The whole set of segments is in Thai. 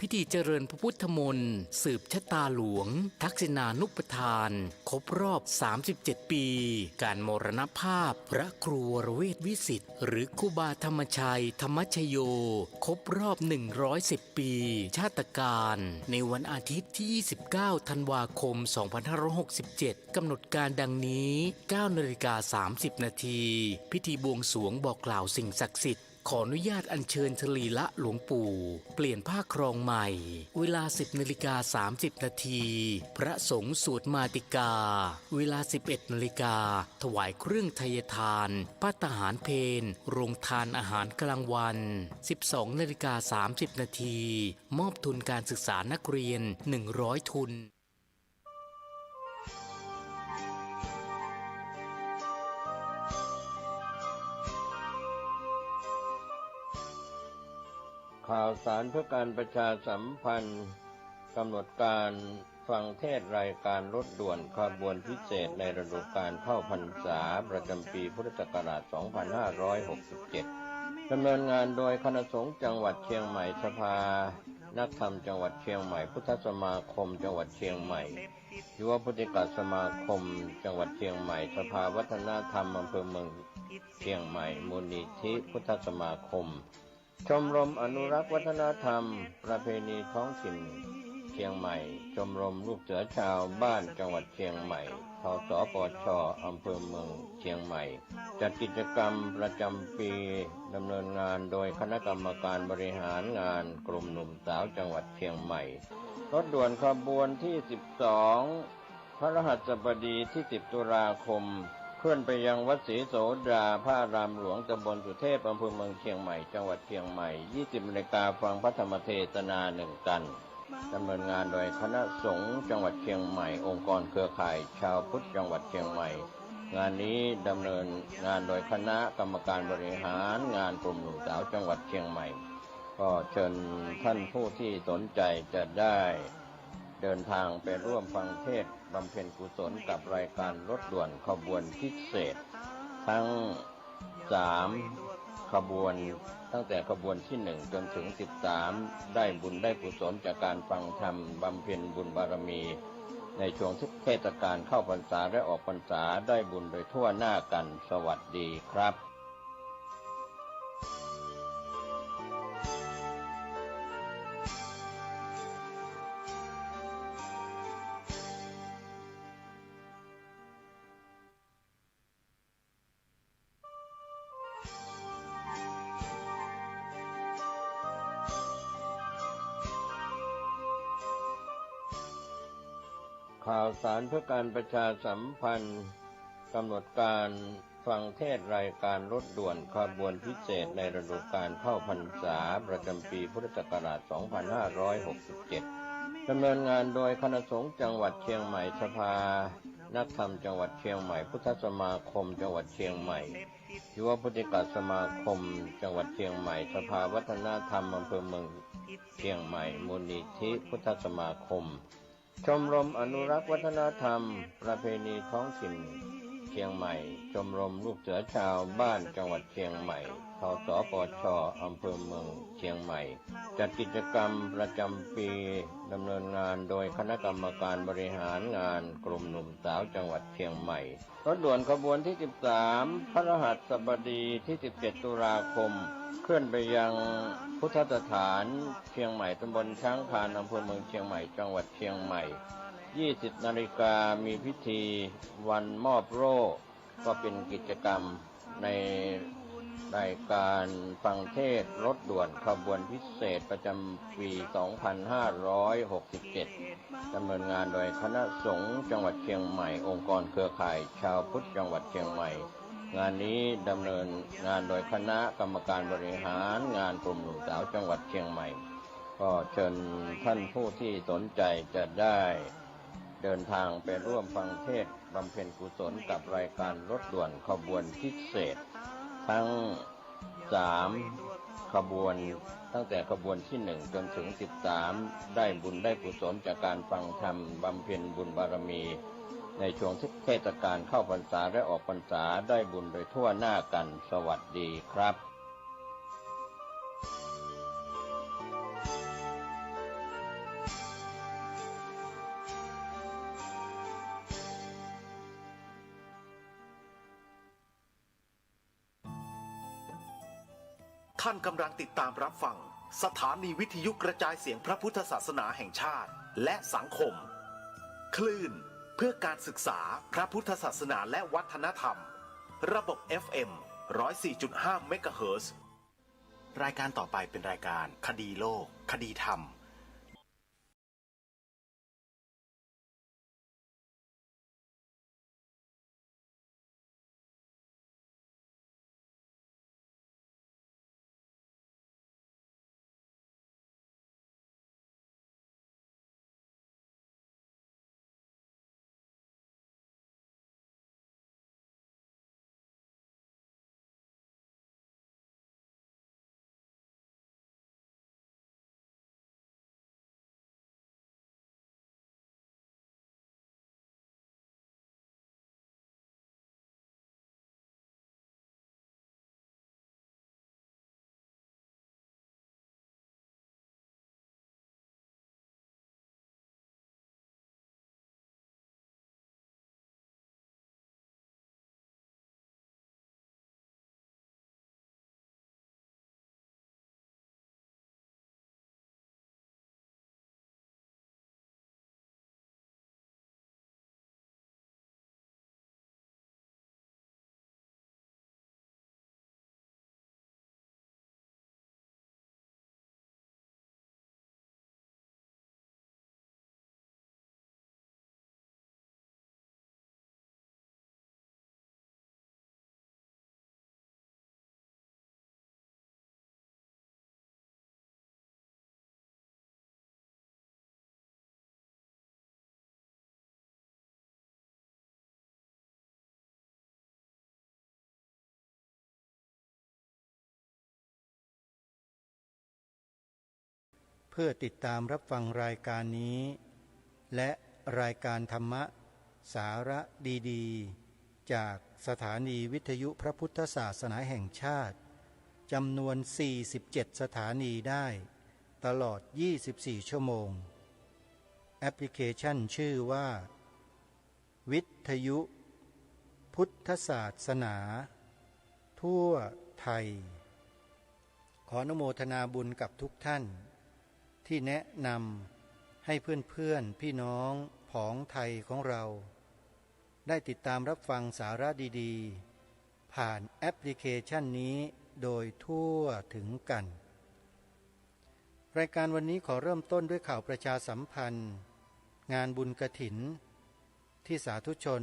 พิธีเจริญพระพุทธมนต์สืบชะตาหลวงทักษิณานุปทานครบรอบ37ปีการมรณภาพพระครูวรเวทวิสิทธิ์หรือครูบาธรรมชัยธรรมชโยครบรอบ110ปีชาตการในวันอาทิตย์ที่29ธันวาคม2567กำหนดการดังนี้ 9:30 นาทีพิธีบวงสรวงบอกกล่าวสิ่งศักดิ์สิทธิ์ขออนุญาตอัญเชิญสรีระหลวงปู่เปลี่ยนผ้าครองใหม่เวลา 10:30 นาทีพระสงฆ์สวดมาติกาเวลา 11 นาฬิกาถวายเครื่องไทยทานภัตตาหารเพลโรงทานอาหารกลางวัน 12:30 นาทีมอบทุนการศึกษานักเรียน100 ทุนข่าวสารเพื่อการประชาสัมพันธ์กำหนดการฟังเทศรายการรถด่วนขบวนพิเศษในฤดูกาลเข้าพรรษาประจำปีพุทธศักราช 2567 ดำเนินงานโดยคณะสงฆ์จังหวัดเชียงใหม่สภานักธรรมจังหวัดเชียงใหม่พุทธสมาคมจังหวัดเชียงใหม่ยุวพุทธิกสมาคมจังหวัดเชียงใหม่สภาวัฒนธรรมอำเภอเมืองเชียงใหม่มูลนิธิพุทธสมาคมชมรมอนุรักษ์วัฒนธรรมประเพณีท้องถิ่นเชียงใหม่ชมรมลูกเสือชาวบ้านจังหวัดเชียงใหม่ทสปชอำเภอเมืองเชียงใหม่จัดกิจกรรมประจำปีดำเนินงานโดยคณะกรรมการบริหารงานกลุ่มหนุ่มสาวจังหวัดเชียงใหม่รถด่วนขบวนที่ 12 พฤหัสบดีที่ 10 ตุลาคมเคลื่อนไปยังวัดศรีโสดาพระอารามหลวงตำบลสุเทพอำเภอเมืองเชียงใหม่จังหวัดเชียงใหม่ 20 นาฬิกาฟังพระธรรมเทศนา1 กันดำเนินงานโดยคณะสงฆ์จังหวัดเชียงใหม่องค์กรเครือข่ายชาวพุทธจังหวัดเชียงใหม่งานนี้ดำเนินงานโดยคณะกรรมการบริหารงานกลุ่มหนุ่มสาวจังหวัดเชียงใหม่ก็เชิญท่านผู้ที่สนใจจะได้เดินทางไปร่วมฟังเทศน์บำเพ็ญกุศลกับรายการรถด่วนขบวนพิเศษทั้ง3 ขบวนตั้งแต่ขบวนที่ 1 จนถึง 13 ได้บุญได้กุศลจากการฟังธรรมบำเพ็ญบุญบารมีในช่วงเทศกาลเข้าพรรษาและออกพรรษาได้บุญโดยทั่วหน้ากันสวัสดีครับข่าวสารเพื่อการประชาสัมพันธ์กำหนดการฟังเทศรายการรถด่วนขบวนพิเศษในฤดูกาลเข้าพรรษาประจำปีพุทธศักราช 2567 ดำเนินงานโดยคณะสงฆ์จังหวัดเชียงใหม่สภานักธรรมจังหวัดเชียงใหม่พุทธสมาคมจังหวัดเชียงใหม่ยุวพุทธิกสมาคมจังหวัดเชียงใหม่สภาวัฒนธรรมอำเภอเมืองเชียงใหม่มูลนิธิพุทธสมาคมชมรมอนุรักษ์วัฒนธรรมประเพณีท้องถิ่นเชียงใหม่ชมรมลูกเสือชาวบ้านจังหวัดเชียงใหม่ทสปชอำเภอเมืองเชียงใหม่จัดกิจกรรมประจำปีดำเนินงานโดยคณะกรรมการบริหารงานกลุ่มหนุ่มสาวจังหวัดเชียงใหม่รถด่วนขบวนที่ 13 พฤหัสบดีที่ 17 ตุลาคมเคลื่อนไปยังพุทธสถานเชียงใหม่ตำบลช้างคานอำเภอเมืองเชียงใหม่จังหวัดเชียงใหม่ 20 นาฬิกามีพิธีวันมอบโล่ก็เป็นกิจกรรมในรายการฟังเทศน์รถด่วนขบวนพิเศษประจำปี 2567 ดำเนินงานโดยคณะสงฆ์จังหวัดเชียงใหม่องค์กรเครือข่ายชาวพุทธจังหวัดเชียงใหม่งานนี้ดำเนินงานโดยคณะกรรมการบริหารงานกลุ่มหนุ่มสาวจังหวัดเชียงใหม่ก็เชิญท่านผู้ที่สนใจจะได้เดินทางไปร่วมฟังเทศน์บำเพ็ญกุศลกับรายการรถด่วนขบวนพิเศษทั้ง3 ขบวนตั้งแต่ขบวนที่ 1 จนถึง 13 ได้บุญได้กุศลจากการฟังธรรมบำเพ็ญบุญบารมีในช่วงเทศกาลเข้าพรรษาและออกพรรษาได้บุญโดยทั่วหน้ากันสวัสดีครับ ท่านกำลังติดตามรับฟังสถานีวิทยุกระจายเสียงพระพุทธศาสนาแห่งชาติและสังคมคลื่นเพื่อการศึกษาพระพุทธศาสนาและวัฒนธรรมระบบ FM 104.5 เมกะเฮิรตซ์รายการต่อไปเป็นรายการคดีโลกคดีธรรมเพื่อติดตามรับฟังรายการนี้และรายการธรรมะสาระดีๆจากสถานีวิทยุพระพุทธศาสนาแห่งชาติจำนวน47สถานีได้ตลอด24ชั่วโมงแอปพลิเคชันชื่อว่าวิทยุพุทธศาสนาทั่วไทยขออนุโมทนาบุญกับทุกท่านที่แนะนำให้เพื่อนๆพี่น้องผองไทยของเราได้ติดตามรับฟังสาระดีๆผ่านแอปพลิเคชันนี้โดยทั่วถึงกันรายการวันนี้ขอเริ่มต้นด้วยข่าวประชาสัมพันธ์งานบุญกฐินที่สาธุชน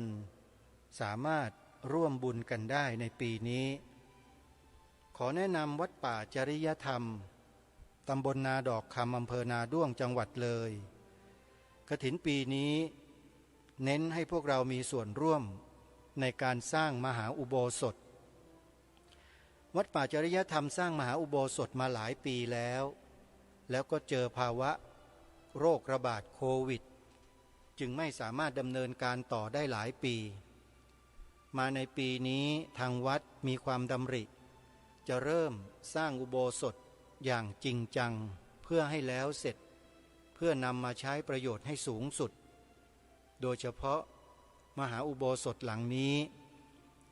สามารถร่วมบุญกันได้ในปีนี้ขอแนะนำวัดป่าจริยธรรมตำบลนาดอกคำอำเภอนาด้วงจังหวัดเลยกฐินปีนี้เน้นให้พวกเรามีส่วนร่วมในการสร้างมหาอุโบสถวัดป่าจริยธรรมสร้างมหาอุโบสถมาหลายปีแล้วก็เจอภาวะโรคระบาดโควิดจึงไม่สามารถดำเนินการต่อได้หลายปีมาในปีนี้ทางวัดมีความดำริจะเริ่มสร้างอุโบสถอย่างจริงจังเพื่อให้แล้วเสร็จเพื่อนำมาใช้ประโยชน์ให้สูงสุดโดยเฉพาะมหาอุโบสถหลังนี้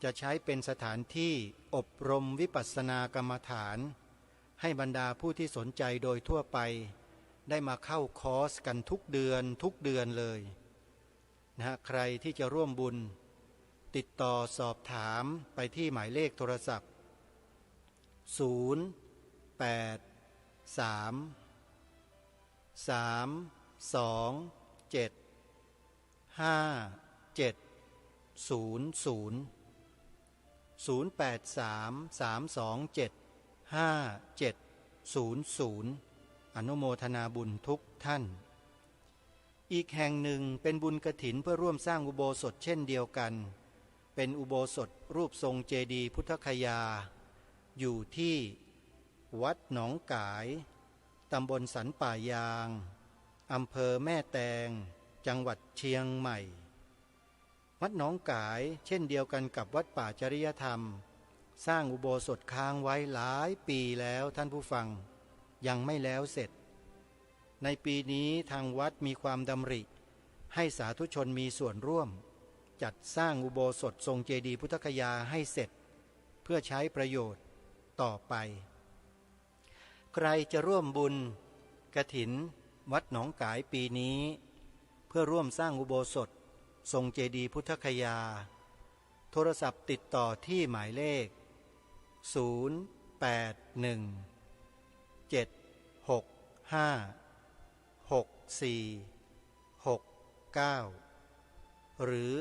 จะใช้เป็นสถานที่อบรมวิปัสสนากรรมฐานให้บรรดาผู้ที่สนใจโดยทั่วไปได้มาเข้าคอร์สกันทุกเดือนเลยใครที่จะร่วมบุญติดต่อสอบถามไปที่หมายเลขโทรศัพท์อนุโมทนาบุญทุกท่านอีกแห่งหนึ่งเป็นบุญกฐินเพื่อร่วมสร้างอุโบสถเช่นเดียวกันเป็นอุโบสถรูปทรงเจดีย์พุทธคยาอยู่ที่วัดหนองกายตำบลสันป่ายางอำเภอแม่แตงจังหวัดเชียงใหม่วัดหนองกายเช่นเดียวกันกับวัดป่าจริยธรรมสร้างอุโบสถค้างไว้หลายปีแล้วท่านผู้ฟังยังไม่แล้วเสร็จในปีนี้ทางวัดมีความดำริให้สาธุชนมีส่วนร่วมจัดสร้างอุโบสถทรงเจดีย์พุทธคยาให้เสร็จเพื่อใช้ประโยชน์ต่อไป รจะร่วมบุญกฐินวัดหนองกายปีนี้เพื่อร่วมสร้างอุโบสถทรงเจดีย์พุทธคยาโทรศัพท์ติดต่อที่หมายเลข0817656469หรือ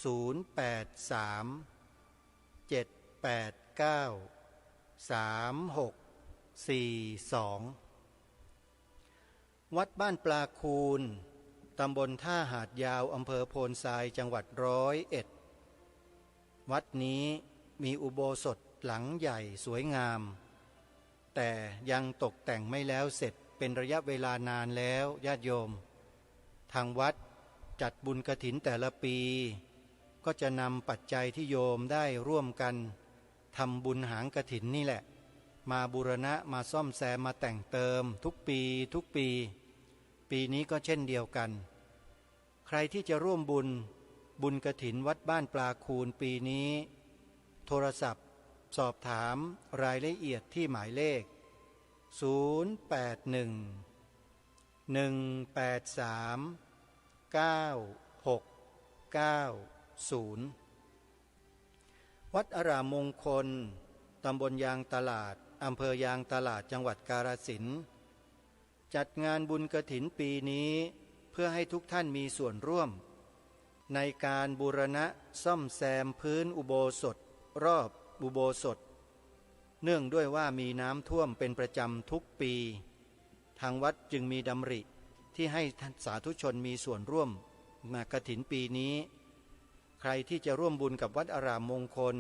0833893642วัดบ้านปลาคูนตำบลท่าหาดยาวอำเภอโพนทรายจังหวัด101วัดนี้มีอุโบสถหลังใหญ่สวยงามแต่ยังตกแต่งไม่แล้วเสร็จเป็นระยะเวลานานแล้วญาติโยมทางวัดจัดบุญกฐินแต่ละปีก็จะนำปัจจัยที่โยมได้ร่วมกันทำบุญหางกฐินนี่แหละมาบูรณะมาซ่อมแซมมาแต่งเติมทุกปีปีนี้ก็เช่นเดียวกันใครที่จะร่วมบุญกฐินวัดบ้านปลาคูนปีนี้โทรศัพท์สอบถามรายละเอียดที่หมายเลข0811839690วัดอารามมงคลตำบลยางตลาดอำเภอยางตลาดจังหวัดกาฬสินธุ์จัดงานบุญกฐินปีนี้เพื่อให้ทุกท่านมีส่วนร่วมในการบูรณะซ่อมแซมพื้นอุโบสถรอบอุโบสถเนื่องด้วยว่ามีน้ำท่วมเป็นประจำทุกปีทางวัดจึงมีดำริที่ให้สาธุชนมีส่วนร่วมกฐินปีนี้ใครที่จะร่วมบุญกับวัดอารามมงคล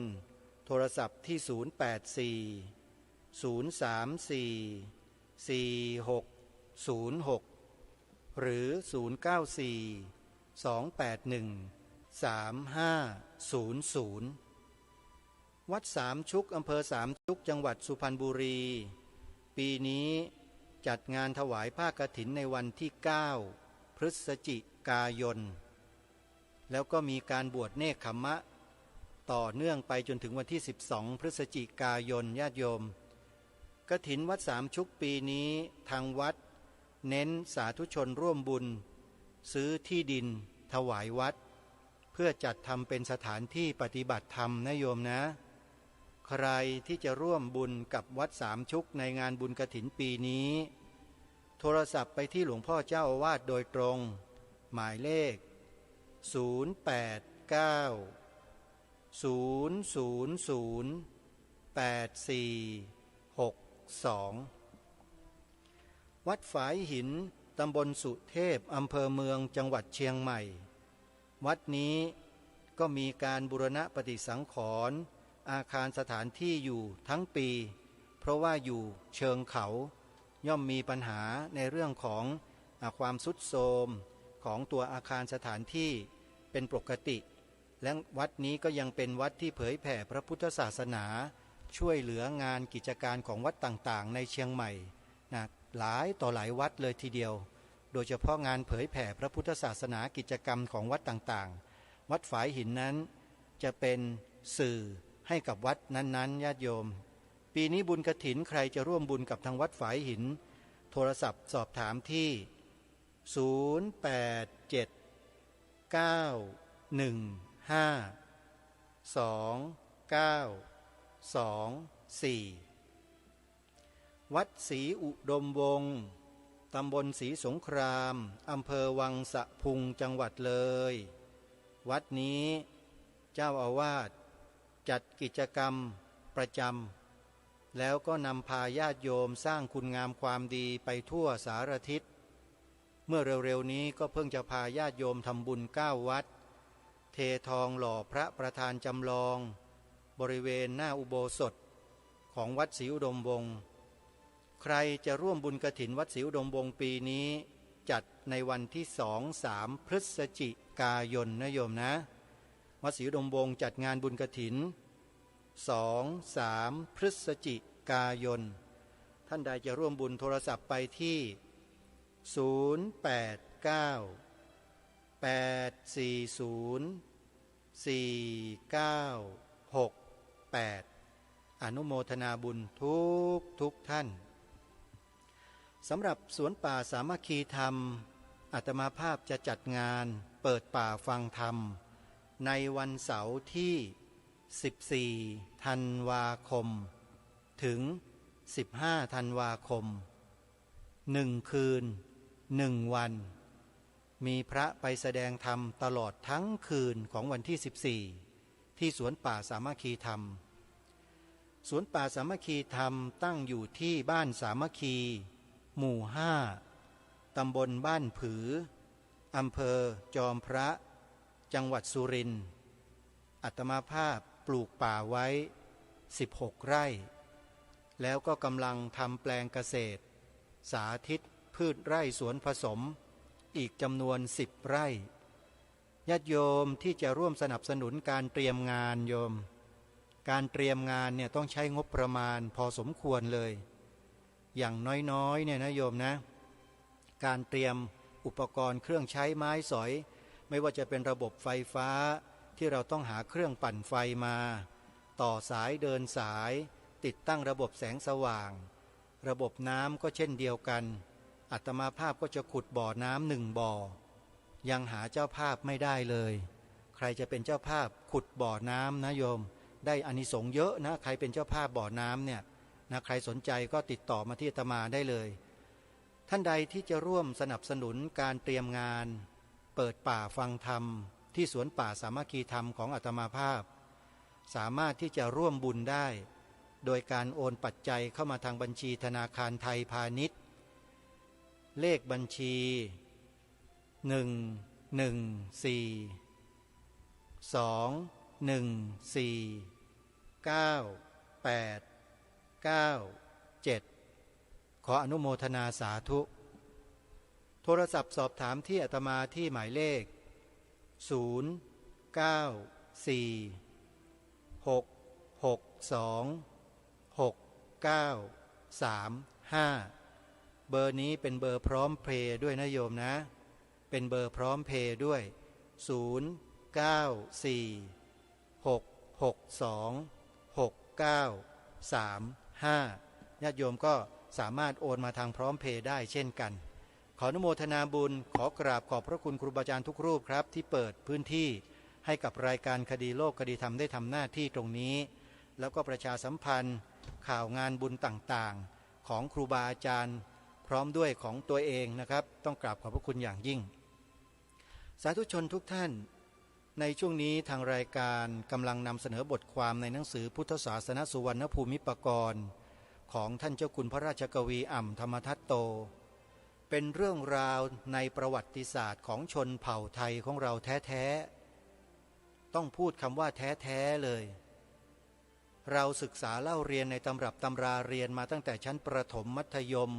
โทรศัพท์ที่0840344606หรือ0942813500วัดสามชุกอำเภอสามชุกจังหวัดสุพรรณบุรีปีนี้จัดงานถวายผ้ากฐินในวันที่9พฤศจิกายนแล้วก็มีการบวชเนกขัมมะต่อเนื่องไปจนถึงวันที่12พฤศจิกายนญาติโยมกฐินวัดสามชุกปีนี้ทางวัดเน้นสาธุชนร่วมบุญซื้อที่ดินถวายวัดเพื่อจัดทำเป็นสถานที่ปฏิบัติธรรมนะโยมนะใครที่จะร่วมบุญกับวัดสามชุกในงานบุญกฐินปีนี้โทรศัพท์ไปที่หลวงพ่อเจ้าอาวาสโดยตรงหมายเลข0890008462วัดฝายหินตำบลสุเทพอำเภอเมืองจังหวัดเชียงใหม่วัดนี้ก็มีการบูรณะปฏิสังขรณ์อาคารสถานที่อยู่ทั้งปีเพราะว่าอยู่เชิงเขาย่อมมีปัญหาในเรื่องของความทรุดโทรมของตัวอาคารสถานที่เป็นปกติและวัดนี้ก็ยังเป็นวัดที่เผยแผ่พระพุทธศาสนาช่วยเหลืองานกิจการของวัดต่างๆในเชียงใหม่นะหลายต่อหลายวัดเลยทีเดียวโดยเฉพาะงานเผยแผ่พระพุทธศาสนากิจกรรมของวัดต่างๆวัดฝายหินนั้นจะเป็นสื่อให้กับวัดนั้นๆญาติโยมปีนี้บุญกฐินใครจะร่วมบุญกับทางวัดฝายหินโทรศัพท์สอบถามที่0879152924วัดศรีอุดมวงศ์ตำบลศรีสงครามอำเภอวังสะพุงจังหวัดเลยวัดนี้เจ้าอาวาสจัดกิจกรรมประจำแล้วก็นำพาญาติโยมสร้างคุณงามความดีไปทั่วสารทิศเมื่อเร็วๆนี้ก็เพิ่งจะพาญาติโยมทำบุญ9วัดเททองหล่อพระประธานจำลองบริเวณหน้าอุโบสถของวัดศรีอุดมวงศ์ใครจะร่วมบุญกฐินวัดศรีอุดมวงศ์ปีนี้จัดในวันที่2-3พฤศจิกายนนะโยมนะวัดศรีอุดมวงศ์จัดงานบุญกฐิน2-3พฤศจิกายนท่านใดจะร่วมบุญโทรศัพท์ไปที่0898404968อนุโมทนาบุญทุกท่าน สำหรับสวนป่าสามัคคีธรรมอาตมาภาพจะจัดงานเปิดป่าฟังธรรมในวันเสาร์ที่14ธันวาคมถึง15ธันวาคม1คืน1วันมีพระไปแสดงธรรมตลอดทั้งคืนของวันที่14ที่สวนป่าสามัคคีธรรมสวนป่าสามัคคีธรรมตั้งอยู่ที่บ้านสามัคคีหมู่5ตำบลบ้านผืออำเภอจอมพระจังหวัดสุรินทร์อาตมาภาพปลูกป่าไว้16ไร่แล้วก็กำลังทำแปลงเกษตรสาธิตพืชไร่สวนผสมอีกจำนวน10ไร่ญาติโยมที่จะร่วมสนับสนุนการเตรียมงานโยมการเตรียมงานเนี่ยต้องใช้งบประมาณพอสมควรเลยอย่างน้อยๆเนี่ยนะโยมนะการเตรียมอุปกรณ์เครื่องใช้ไม้สอยไม่ว่าจะเป็นระบบไฟฟ้าที่เราต้องหาเครื่องปั่นไฟมาต่อสายเดินสายติดตั้งระบบแสงสว่างระบบน้ำก็เช่นเดียวกันอาตมาภาพก็จะขุดบ่อน้ำ1บ่อยังหาเจ้าภาพไม่ได้เลยใครจะเป็นเจ้าภาพขุดบ่อน้ำนะโยมได้อานิสงส์เยอะนะใครเป็นเจ้าภาพบ่อน้ำเนี่ยนะใครสนใจก็ติดต่อมาที่อาตมาได้เลยท่านใดที่จะร่วมสนับสนุนการเตรียมงานเปิดป่าฟังธรรมที่สวนป่าสามัคคีธรรมของอาตมาภาพสามารถที่จะร่วมบุญได้โดยการโอนปัจจัยเข้ามาทางบัญชีธนาคารไทยพาณิชย์เลขบัญชี11421498897ขออนุโมทนาสาธุโทรศัพท์สอบถามที่อาตมาที่หมายเลข0946626935เบอร์นี้เป็นเบอร์พร้อมเพย์ด้วยนะโยมนะเป็นเบอร์พร้อมเพย์ด้วย0946626935ญาติโยมก็สามารถโอนมาทางพร้อมเพย์ได้เช่นกันขออนุโมทนาบุญขอกราบขอบพระคุณครูบาอาจารย์ทุกรูปครับที่เปิดพื้นที่ให้กับรายการคดีโลกคดีธรรมได้ทำหน้าที่ตรงนี้แล้วก็ประชาสัมพันธ์ข่าวงานบุญต่างๆของครูบาอาจารย์พร้อมด้วยของตัวเองนะครับต้องกราบขอบพระคุณอย่างยิ่งสาธุชนทุกท่านในช่วงนี้ทางรายการกำลังนำเสนอบทความในหนังสือพุทธศาสนสุวรรณภูมิปกรณ์ของท่านเจ้าคุณพระราชกวีอ่ำธรรมทัตโตเป็นเรื่องราวในประวัติศาสตร์ของชนเผ่าไทยของเราแท้ๆต้องพูดคำว่าแท้ๆเลยเราศึกษาเล่าเรียนในตำรับตำราเรียนมาตั้งแต่ชั้นประถมมัธยม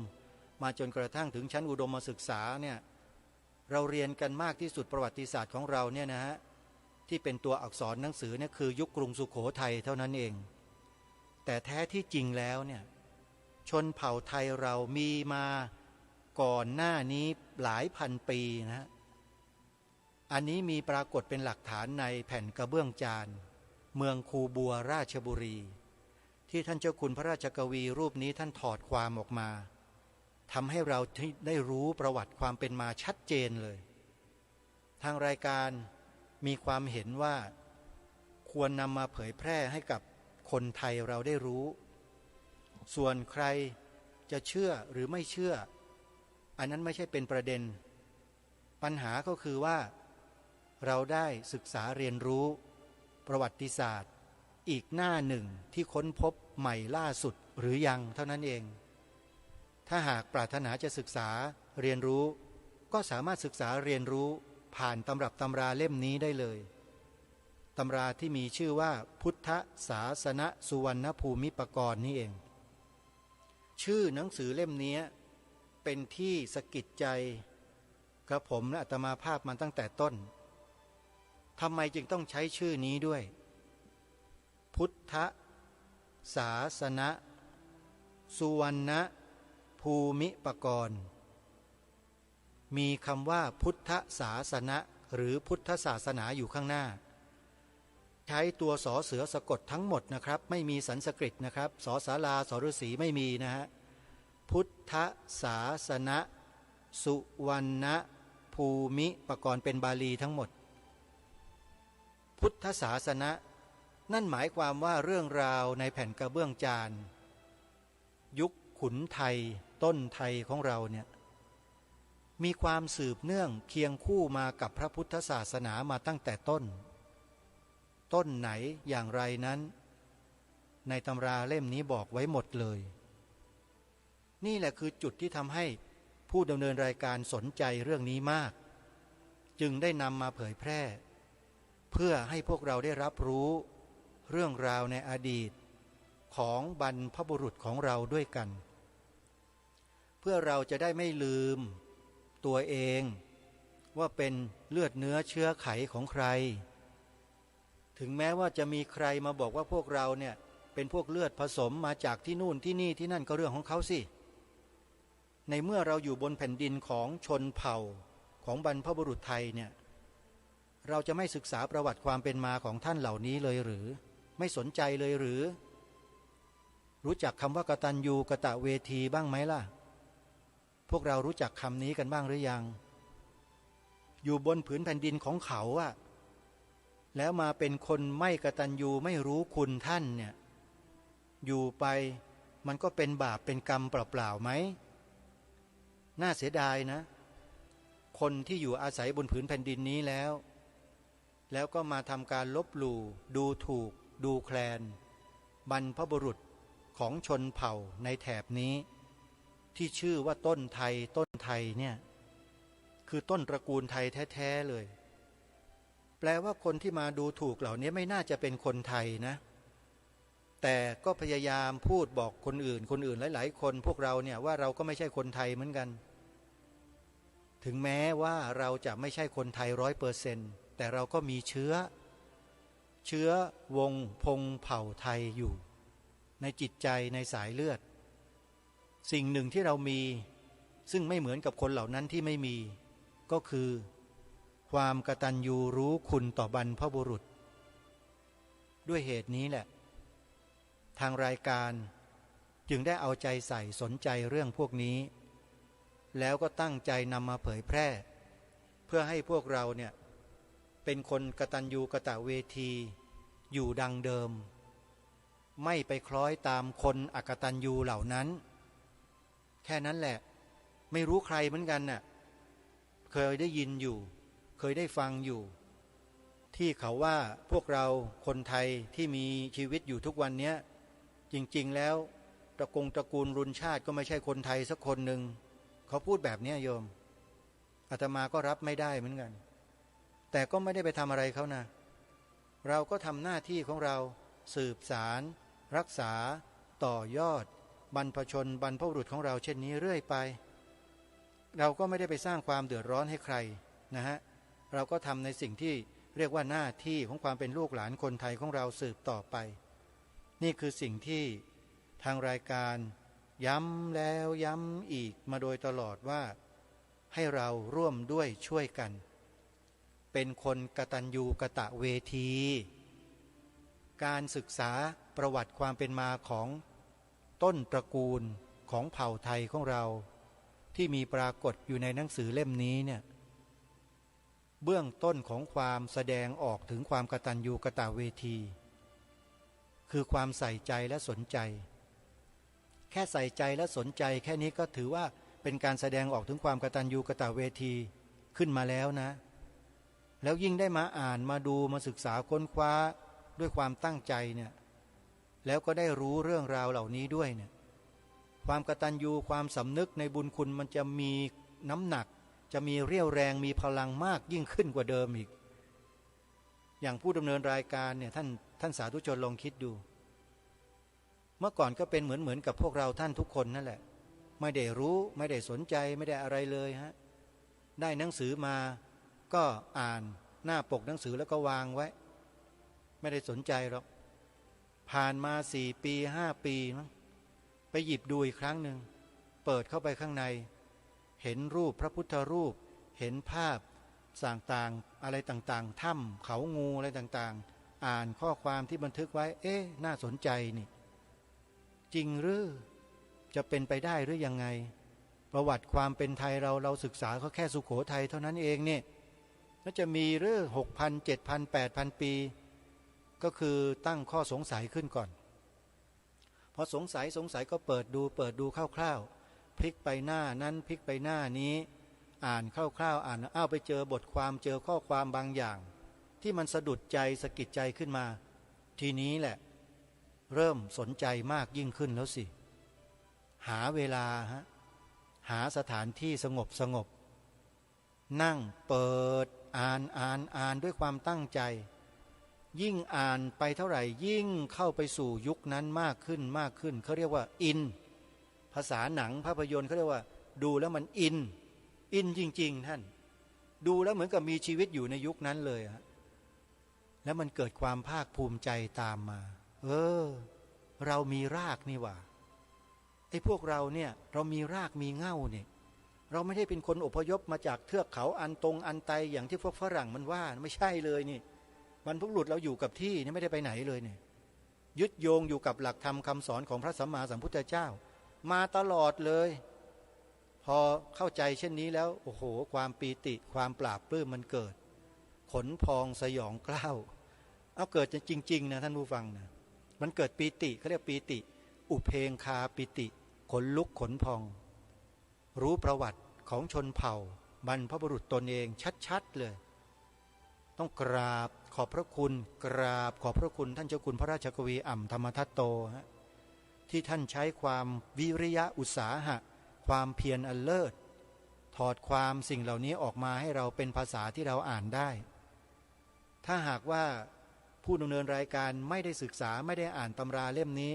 มาจนกระทั่งถึงชั้นอุดมศึกษาเนี่ยเราเรียนกันมากที่สุดประวัติศาสตร์ของเราเนี่ยนะฮะที่เป็นตัวอักษรหนังสือเนี่ยคือยุคกรุงสุโขทัยเท่านั้นเองแต่แท้ที่จริงแล้วเนี่ยชนเผ่าไทยเรามีมาก่อนหน้านี้หลายพันปีนะอันนี้มีปรากฏเป็นหลักฐานในแผ่นกระเบื้องจานเมืองคูบัวราชบุรีที่ท่านเจ้าคุณพระราชกวีรูปนี้ท่านถอดความออกมาทำให้เราได้รู้ประวัติความเป็นมาชัดเจนเลยทางรายการมีความเห็นว่าควรนำมาเผยแพร่ให้กับคนไทยเราได้รู้ส่วนใครจะเชื่อหรือไม่เชื่ออันนั้นไม่ใช่เป็นประเด็นปัญหาก็คือว่าเราได้ศึกษาเรียนรู้ประวัติศาสตร์อีกหน้าหนึ่งที่ค้นพบใหม่ล่าสุดหรือยังเท่านั้นเองถ้าหากปรารถนาจะศึกษาเรียนรู้ก็สามารถศึกษาเรียนรู้ผ่านตำรับตำราเล่มนี้ได้เลยตำราที่มีชื่อว่าพุทธศาสนสุวรรณภูมิปกรณ์นี่เองชื่อหนังสือเล่มนี้เป็นที่สะกิดใจกระผมและอาตมาภาพมาตั้งแต่ต้นทำไมจึงต้องใช้ชื่อนี้ด้วยพุทธศาสนสุวรรณภูมิปกรณ์มีคำว่าพุทธศาสนะหรือพุทธศาสนาอยู่ข้างหน้าใช้ตัวสอเสือสะกดทั้งหมดนะครับไม่มีสันสกฤตนะครับสอศาลาสอฤษีไม่มีนะฮะ พุทธศาสนสุวรรณภูมิปกรณ์เป็นบาลีทั้งหมดพุทธศาสนะนั่นหมายความว่าเรื่องราวในแผ่นกระเบื้องจานยุคขุนไทยต้นไทยของเราเนี่ยมีความสืบเนื่องเคียงคู่มากับพระพุทธศาสนามาตั้งแต่ต้นไหนอย่างไรนั้นในตำราเล่มนี้บอกไว้หมดเลยนี่แหละคือจุดที่ทำให้ผู้ดำเนินรายการสนใจเรื่องนี้มากจึงได้นำมาเผยแพร่เพื่อให้พวกเราได้รับรู้เรื่องราวในอดีตของบรรพบุรุษของเราด้วยกันเพื่อเราจะได้ไม่ลืมตัวเองว่าเป็นเลือดเนื้อเชื้อไขของใครถึงแม้ว่าจะมีใครมาบอกว่าพวกเราเนี่ยเป็นพวกเลือดผสมมาจากที่นู่นที่นี่ที่นั่นก็เรื่องของเขาสิในเมื่อเราอยู่บนแผ่นดินของชนเผ่าของบรรพบุรุษไทยเนี่ยเราจะไม่ศึกษาประวัติความเป็นมาของท่านเหล่านี้เลยหรือไม่สนใจเลยหรือรู้จักคำว่ากตัญญูกตเวทีบ้างไหมล่ะพวกเรารู้จักคำนี้กันบ้างหรือยังอยู่บนผืนแผ่นดินของเขาอะแล้วมาเป็นคนไม่กตัญญูไม่รู้คุณท่านเนี่ยอยู่ไปมันก็เป็นบาปเป็นกรรมเปล่าๆไหมน่าเสียดายนะคนที่อยู่อาศัยบนผืนแผ่นดินนี้แล้วก็มาทำการลบหลู่ดูถูกดูแคลนบรรพบุรุษของชนเผ่าในแถบนี้ที่ชื่อว่าต้นไทยเนี่ยคือต้นตระกูลไทยแท้ๆเลยแปลว่าคนที่มาดูถูกเหล่านี้ไม่น่าจะเป็นคนไทยนะแต่ก็พยายามพูดบอกคนอื่นหลายๆคนพวกเราเนี่ยว่าเราก็ไม่ใช่คนไทยเหมือนกันถึงแม้ว่าเราจะไม่ใช่คนไทย100%แต่เราก็มีเชื้อวงพงเผ่าไทยอยู่ในจิตใจในสายเลือดสิ่งหนึ่งที่เรามีซึ่งไม่เหมือนกับคนเหล่านั้นที่ไม่มีก็คือความกตัญญูรู้คุณต่อบรรพบุรุษด้วยเหตุนี้แหละทางรายการจึงได้เอาใจใส่สนใจเรื่องพวกนี้แล้วก็ตั้งใจนำมาเผยแพร่เพื่อให้พวกเราเนี่ยเป็นคนกตัญญูกตเวทีอยู่ดังเดิมไม่ไปคล้อยตามคนอกตัญญูเหล่านั้นแค่นั้นแหละไม่รู้ใครเหมือนกันน่ะเคยได้ยินอยู่เคยได้ฟังอยู่ที่เขาว่าพวกเราคนไทยที่มีชีวิตอยู่ทุกวันนี้จริงๆแล้วตระกูลรุนชาติก็ไม่ใช่คนไทยสักคนหนึ่งเขาพูดแบบนี้โยมอาตมาก็รับไม่ได้เหมือนกันแต่ก็ไม่ได้ไปทำอะไรเขานะเราก็ทำหน้าที่ของเราสืบสารรักษาต่อยอดบรรพชนบรรพบุรุษของเราเช่นนี้เรื่อยไปเราก็ไม่ได้ไปสร้างความเดือดร้อนให้ใครนะฮะเราก็ทำในสิ่งที่เรียกว่าหน้าที่ของความเป็นลูกหลานคนไทยของเราสืบต่อไปนี่คือสิ่งที่ทางรายการย้ำแล้วย้ำอีกมาโดยตลอดว่าให้เราร่วมด้วยช่วยกันเป็นคนกตัญญูกตเวทีการศึกษาประวัติความเป็นมาของต้นตระกูลของเผ่าไทยของเราที่มีปรากฏอยู่ในหนังสือเล่มนี้เนี่ยเบื้องต้นของความแสดงออกถึงความกตัญญูกตเวทีคือความใส่ใจและสนใจแค่ใส่ใจและสนใจแค่นี้ก็ถือว่าเป็นการแสดงออกถึงความกตัญญูกตเวทีขึ้นมาแล้วนะแล้วยิ่งได้มาอ่านมาดูมาศึกษาค้นคว้าด้วยความตั้งใจเนี่ยแล้วก็ได้รู้เรื่องราวเหล่านี้ด้วยเนี่ยความกตัญญูความสำนึกในบุญคุณมันจะมีน้ำหนักจะมีเรี่ยวแรงมีพลังมากยิ่งขึ้นกว่าเดิมอีกอย่างผู้ดำเนินรายการเนี่ยท่านสาธุชนลองคิดดูเมื่อก่อนก็เป็นเหมือนกับพวกเราท่านทุกคนนั่นแหละไม่ได้รู้ไม่ได้สนใจไม่ได้อะไรเลยฮะได้หนังสือมาก็อ่านหน้าปกหนังสือแล้วก็วางไว้ไม่ได้สนใจหรอกผ่านมา4 ปี5 ปีมั้งไปหยิบดูอีกครั้งหนึ่งเปิดเข้าไปข้างในเห็นรูปพระพุทธรูปเห็นภาพต่างๆอะไรต่างๆถ้ำเขางูอะไรต่างๆอ่านข้อความที่บันทึกไว้น่าสนใจนี่จริงหรือ จะเป็นไปได้หรือยังไงประวัติความเป็นไทยเราศึกษาเขาแค่สุโขทัยเท่านั้นเองเนี่ยแล้วจะมีเรื่อง6,000 7,000 8,000 ปีก็คือตั้งข้อสงสัยขึ้นก่อนพอสงสัยก็เปิดดูคร่าวๆพลิกไปหน้านั้นพลิกไปหน้านี้อ่านคร่าวๆอ่านไปเจอบทความเจอข้อความบางอย่างที่มันสะดุดใจสะกิดใจขึ้นมาทีนี้แหละเริ่มสนใจมากยิ่งขึ้นแล้วสิหาเวลาหาสถานที่สงบนั่งเปิดอ่านด้วยความตั้งใจยิ่งอ่านไปเท่าไหร่ยิ่งเข้าไปสู่ยุคนั้นมากขึ้นเขาเรียกว่าอินภาษาหนังภาพยนตร์เขาเรียกว่าดูแล้วมันอินจริงๆท่านดูแล้วเหมือนกับมีชีวิตอยู่ในยุคนั้นเลยแล้วมันเกิดความภาคภูมิใจตามมาเรามีรากนี่หว่าไอ้พวกเราเนี่ยเรามีรากมีเง่าเนี่ยเราไม่ได้เป็นคนอพยพมาจากเทือกเขาอันไตอย่างที่พวกฝรั่งมันว่าไม่ใช่เลยนี่บรรพบุรุษเราอยู่กับที่นี่ไม่ได้ไปไหนเลยเนี่ยยึดโยงอยู่กับหลักธรรมคำสอนของพระสัมมาสัมพุทธเจ้ามาตลอดเลยพอเข้าใจเช่นนี้แล้วโอ้โหความปีติความปราบปลื้มมันเกิดขนพองสยองกล้าวเอาเกิดจริงๆนะท่านผู้ฟังนะมันเกิดปีติเขาเรียกปีติอุเพงคาปิติขนลุกขนพองรู้ประวัติของชนเผ่าบรรพบุรุษตนเองชัดๆเลยต้องกราบขอบพระคุณท่านเจ้าคุณพระราชกวีอ่ำธรรมทัตโตที่ท่านใช้ความวิริยะอุตสาหะความเพียรอันเลิศถอดความสิ่งเหล่านี้ออกมาให้เราเป็นภาษาที่เราอ่านได้ถ้าหากว่าผู้ดำเนินรายการไม่ได้ศึกษาไม่ได้อ่านตำราเล่มนี้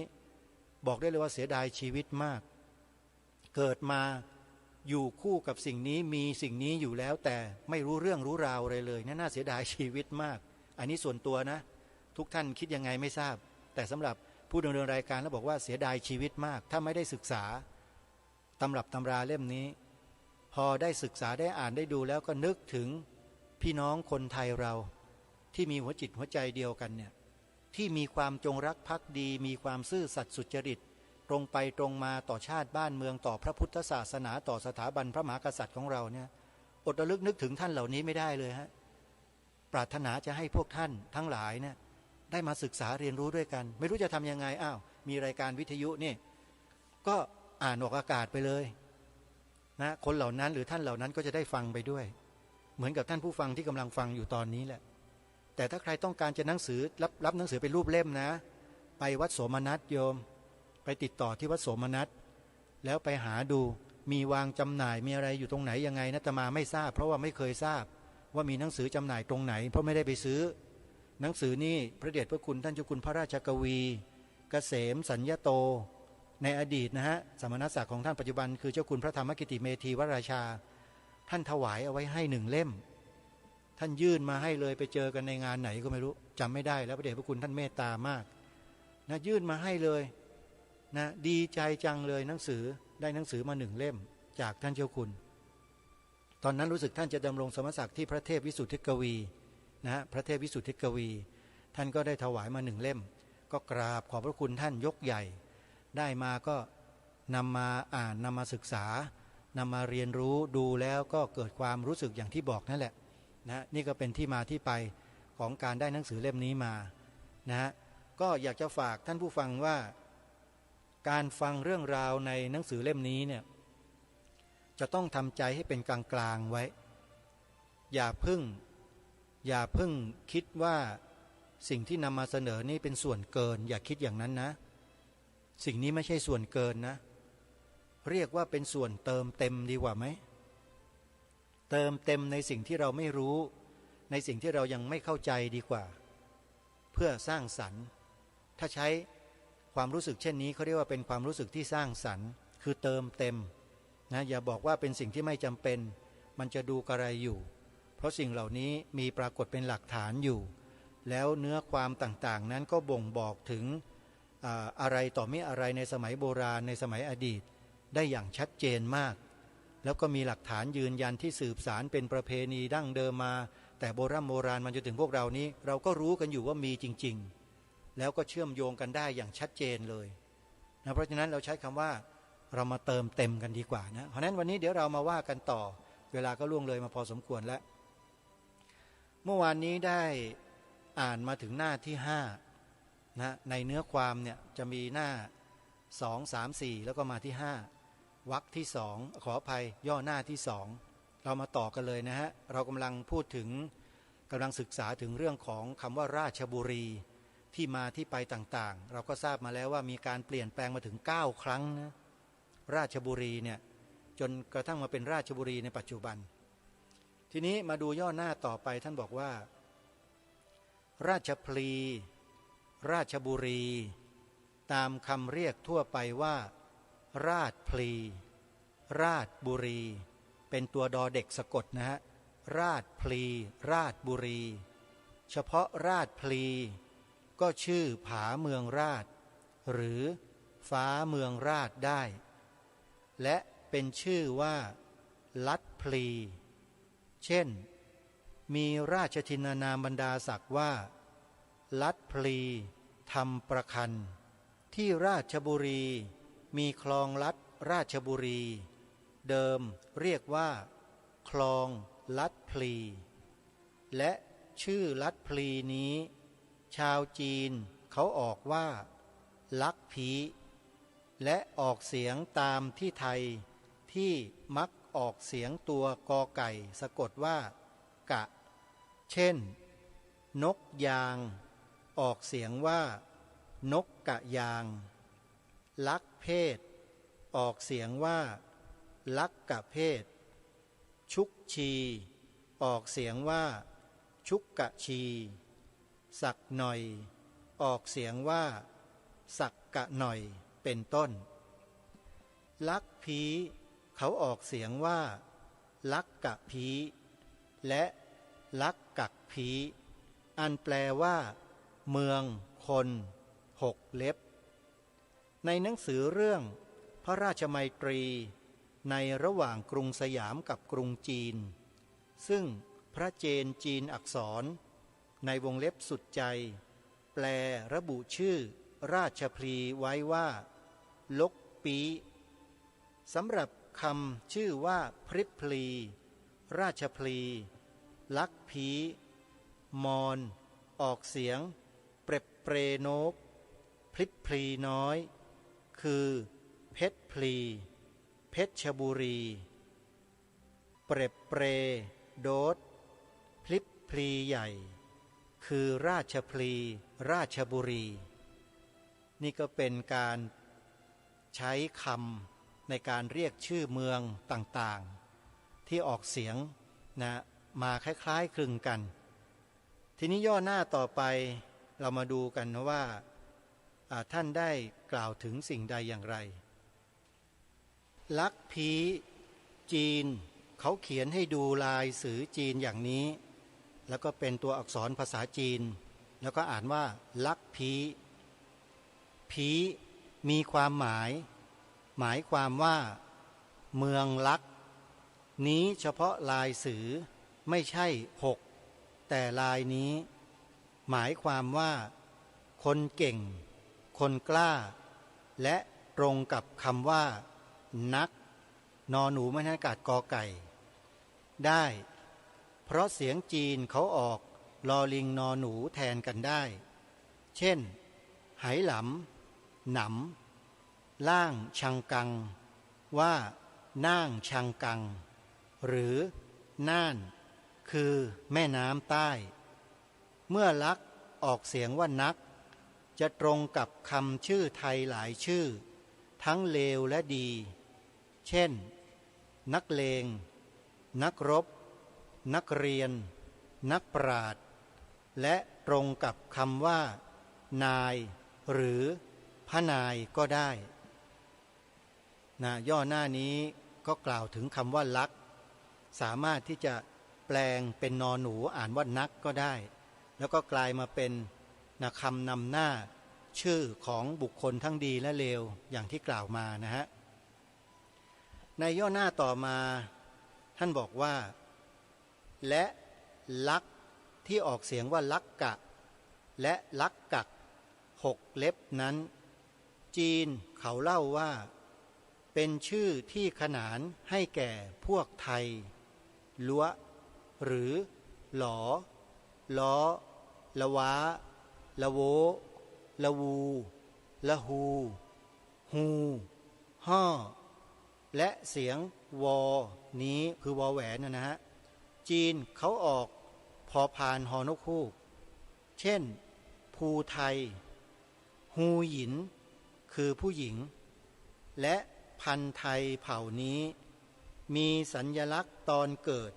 บอกได้เลยว่าเสียดายชีวิตมากเกิดมาอยู่คู่กับสิ่งนี้มีสิ่งนี้อยู่แล้วแต่ไม่รู้เรื่องรู้ราวอะไรเลยน่าเสียดายชีวิตมากอันนี้ส่วนตัวนะทุกท่านคิดยังไงไม่ทราบแต่สำหรับผู้ดำเนินรายการแล้วบอกว่าเสียดายชีวิตมากถ้าไม่ได้ศึกษาตำรับตำราเล่มนี้พอได้ศึกษาได้อ่านได้ดูแล้วก็นึกถึงพี่น้องคนไทยเราที่มีหัวจิตหัวใจเดียวกันเนี่ยที่มีความจงรักภักดีมีความซื่อสัตย์สุจริตตรงไปตรงมาต่อชาติบ้านเมืองต่อพระพุทธศาสนาต่อสถาบันพระมหากษัตริย์ของเราเนี่ยอดระลึกนึกถึงท่านเหล่านี้ไม่ได้เลยปรารถนาจะให้พวกท่านทั้งหลายเนี่ยได้มาศึกษาเรียนรู้ด้วยกันไม่รู้จะทำยังไงมีรายการวิทยุนี่ก็อ่านออกอากาศไปเลยนะคนเหล่านั้นหรือท่านเหล่านั้นก็จะได้ฟังไปด้วยเหมือนกับท่านผู้ฟังที่กำลังฟังอยู่ตอนนี้แหละแต่ถ้าใครต้องการจะหนังสือรับหนังสือเป็นรูปเล่มนะไปวัดโสมนัสโยมไปติดต่อที่วัดโสมนัสแล้วไปหาดูมีวางจำหน่ายมีอะไรอยู่ตรงไหนยังไงนะอาตมาไม่ทราบเพราะว่าไม่เคยทราบว่ามีหนังสือจำหน่ายตรงไหนเพราะไม่ได้ไปซื้อหนังสือนี่พระเดชพระคุณท่านเจ้าคุณพระราชกวีเกษมสัญญโตในอดีตนะฮะสมณศักดิ์ของท่านปัจจุบันคือเจ้าคุณพระธรรมกิติเมธีวราชาท่านถวายเอาไว้ให้1 เล่มท่านยื่นมาให้เลยไปเจอกันในงานไหนก็ไม่รู้จำไม่ได้แล้วพระเดชพระคุณท่านเมตตามากนะยื่นมาให้เลยนะดีใจจังเลยหนังสือได้หนังสือมา1 เล่มจากท่านเจ้าคุณตอนนั้นรู้สึกท่านจะดำรงสมณศักดิ์ที่พระเทพวิสุทธิกวีนะพระเทพวิสุทธิกวีท่านก็ได้ถวายมา1 เล่มก็กราบขอบพระคุณท่านยกใหญ่ได้มาก็นำมาอ่านนำมาศึกษานำมาเรียนรู้ดูแล้วก็เกิดความรู้สึกอย่างที่บอกนั่นแหละนะนี่ก็เป็นที่มาที่ไปของการได้หนังสือเล่มนี้มานะก็อยากจะฝากท่านผู้ฟังว่าการฟังเรื่องราวในหนังสือเล่มนี้เนี่ยจะต้องทำใจให้เป็นกลางๆไว้อย่าเพิ่งคิดว่าสิ่งที่นำมาเสนอนี้เป็นส่วนเกินอย่าคิดอย่างนั้นนะสิ่งนี้ไม่ใช่ส่วนเกินนะเรียกว่าเป็นส่วนเติมเต็มดีกว่าไหมเติมเต็มในสิ่งที่เราไม่รู้ในสิ่งที่เรายังไม่เข้าใจดีกว่าเพื่อสร้างสรรค์ถ้าใช้ความรู้สึกเช่นนี้เขาเรียกว่าเป็นความรู้สึกที่สร้างสรรค์คือเติมเต็มนะอย่าบอกว่าเป็นสิ่งที่ไม่จำเป็นมันจะดูกระไรอยู่เพราะสิ่งเหล่านี้มีปรากฏเป็นหลักฐานอยู่แล้วเนื้อความต่างๆนั้นก็บ่งบอกถึงอะไรต่อมิอะไรในสมัยโบราณในสมัยอดีตได้อย่างชัดเจนมากแล้วก็มีหลักฐานยืนยันที่สืบสารเป็นประเพณีดั้งเดิมมาแต่โบราณมันจนถึงพวกเรานี้เราก็รู้กันอยู่ว่ามีจริงๆแล้วก็เชื่อมโยงกันได้อย่างชัดเจนเลยนะเพราะฉะนั้นเราใช้คำว่า เรามาเติมเต็มกันดีกว่านะเพราะนั้นวันนี้เดี๋ยวเรามาว่ากันต่อเวลาก็ล่วงเลยมาพอสมควรแล้วเมื่อวานนี้ได้อ่านมาถึงหน้าที่5นะในเนื้อความเนี่ยจะมีหน้า2 3 4แล้วก็มาที่5วรรคที่2ขออภัยย่อหน้าที่2เรามาต่อกันเลยนะฮะเรากำลังพูดถึงกำลังศึกษาถึงเรื่องของคำว่าราชบุรีที่มาที่ไปต่างๆเราก็ทราบมาแล้วว่ามีการเปลี่ยนแปลงมาถึง9ครั้งนะราชบุรีเนี่ยจนกระทั่งมาเป็นราชบุรีในปัจจุบันทีนี้มาดูย่อหน้าต่อไปท่านบอกว่าราชพลีราชบุรีตามคำเรียกทั่วไปว่าราชพลีราชบุรีเป็นตัวดอเด็กสะกดนะฮะราชพลีราชบุรีเฉพาะราชพลีก็ชื่อผาเมืองราชหรือฟ้าเมืองราชได้และเป็นชื่อว่าลัดพลีเช่นมีราชทินานามบรรดาศักดิ์ว่าลัดพลีธรรมประคันที่ราชบุรีมีคลองลัดราชบุรีเดิมเรียกว่าคลองลัดพลีและชื่อลัดพลีนี้ชาวจีนเขาออกว่าลักผีและออกเสียงตามที่ไทยที่มักออกเสียงตัวกอไก่สะกดว่ากะเช่นนกยางออกเสียงว่านกกะยางลักเพศออกเสียงว่าลักกะเพศชุกชีออกเสียงว่าชุกกะชีสักหน่อยออกเสียงว่าสักกะหน่อยเป็นต้นลักผีเขาออกเสียงว่าลักกะผีและลักกักผีอันแปลว่าเมืองคน6เล็บในหนังสือเรื่องพระราชมัยตรีในระหว่างกรุงสยามกับกรุงจีนซึ่งพระเจนจีนอักษรในวงเล็บสุดใจแปลระบุชื่อราชพลีไว้ว่าลกปีสำหรับคำชื่อว่าพริพพลีราชพลีลักผีมอนออกเสียงเปรเปรโนกพริพพลีน้อยคือเพชรพลีเพชรบุรีเปรเปรโดดพลิพพลีใหญ่คือราชพลีราชบุรีนี่ก็เป็นการใช้คำในการเรียกชื่อเมืองต่างๆที่ออกเสียงนะมาคล้ายๆคลึงกันทีนี้ย่อหน้าต่อไปเรามาดูกันนะว่าท่านได้กล่าวถึงสิ่งใดอย่างไรลักผีจีนเขาเขียนให้ดูลายสื่อจีนอย่างนี้แล้วก็เป็นตัวอักษรภาษาจีนแล้วก็อ่านว่าลักผีผีมีความหมายความว่าเมืองลักนี้เฉพาะลายสื่อไม่ใช่6แต่ลายนี้หมายความว่าคนเก่งคนกล้าและตรงกับคำว่านักนอหนูไม่ใช่กาดกอไก่ได้เพราะเสียงจีนเขาออกลอลิงนอหนูแทนกันได้เช่นไหหลำหนำล่างชังกังว่าน่างชังกังหรือน่านคือแม่น้ำใต้เมื่อลักออกเสียงว่านักจะตรงกับคำชื่อไทยหลายชื่อทั้งเลวและดีเช่นนักเลงนักรบนักเรียนนักปราชญ์และตรงกับคำว่านายหรือพระนายก็ได้ย่อหน้านี้ก็กล่าวถึงคำว่าลักสามารถที่จะแปลงเป็นนอหนูอ่านว่านักก็ได้แล้วก็กลายมาเป็นคำนำหน้าชื่อของบุคคลทั้งดีและเลวอย่างที่กล่าวมานะฮะในย่อหน้าต่อมาท่านบอกว่าและลักที่ออกเสียงว่าลักกะและลักกัก6เล็บนั้นจีนเขาเล่าว่า เป็นชื่อที่ขนานให้แก่พวกไทยลัวหรือหลอล้อละวะละโวละวูละฮูฮูฮ่อและเสียงวอนี้คือวอแหวนนะฮะจีนเขาออกพอพานฮอนกฮูกเช่นภูไทยฮูหยินคือผู้หญิงและพันธุ์ไทยเผ่านี้มีสัญลักษณ์ตอนเกิด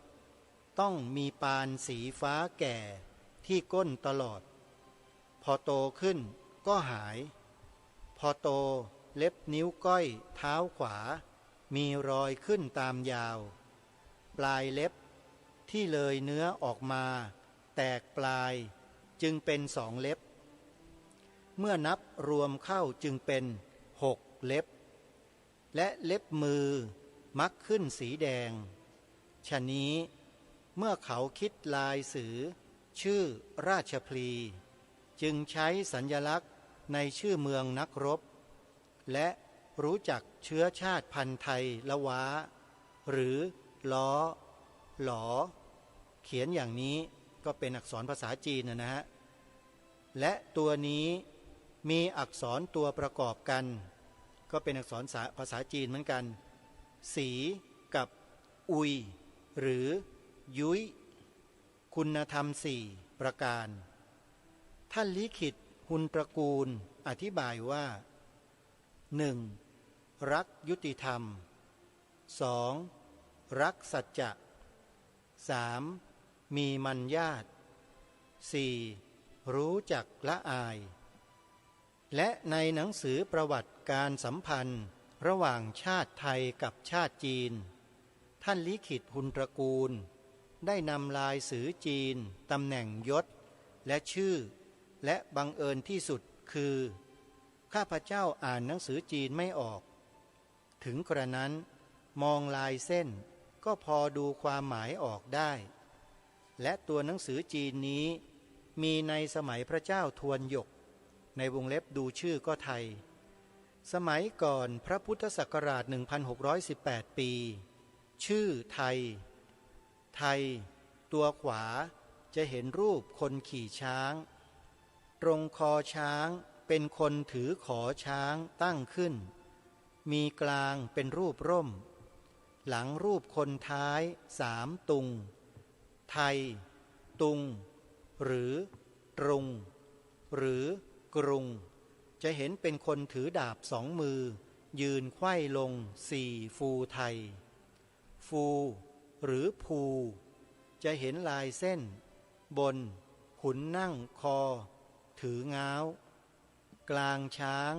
ต้องมีปานสีฟ้าแก่ที่ก้นตลอดพอโตขึ้นก็หายพอโตเล็บนิ้วก้อยเท้าขวามีรอยขึ้นตามยาวปลายเล็บที่เลยเนื้อออกมาแตกปลายจึงเป็นสองเล็บเมื่อนับรวมเข้าจึงเป็น6 เล็บและเล็บมือมักขึ้นสีแดงฉะนี้เมื่อเขาคิดลายสือชื่อราชพลีจึงใช้สัญลักษณ์ในชื่อเมืองนักรบและรู้จักเชื้อชาติพันธุ์ไทยละวะหรือล้อหลอเขียนอย่างนี้ก็เป็นอักษรภาษาจีนนะฮะและตัวนี้มีอักษรตัวประกอบกันก็เป็นอักษรภาษาจีนเหมือนกันสีกับอุยหรือยุ้ยคุณธรรม4 ประการท่านลิขิตหุนตระกูลอธิบายว่า 1. รักยุติธรรม 2. รักสัจจะ 3. มีมัญญาต 4. รู้จักละอายและในหนังสือประวัติการสัมพันธ์ระหว่างชาติไทยกับชาติจีนท่านลิขิตหุนตระกูลได้นำลายสือจีนตำแหน่งยศและชื่อและบังเอิญที่สุดคือข้าพเจ้าอ่านหนังสือจีนไม่ออกถึงกระนั้นมองลายเส้นก็พอดูความหมายออกได้และตัวหนังสือจีนนี้มีในสมัยพระเจ้าทวนหยกในวงเล็บดูชื่อก็ไทยสมัยก่อนพระพุทธศักราช 1618 ปีชื่อไทยไทยตัวขวาจะเห็นรูปคนขี่ช้างตรงคอช้างเป็นคนถือขอช้างตั้งขึ้นมีกลางเป็นรูปร่มหลังรูปคนท้าย3 ตุงไทยตุงหรือตรงหรือกรุงจะเห็นเป็นคนถือดาบ2 มือยืนไขว้ลง4 ฟูไทยฟูหรือภูจะเห็นลายเส้นบนขุนนั่งคอถือง้าวกลางช้าง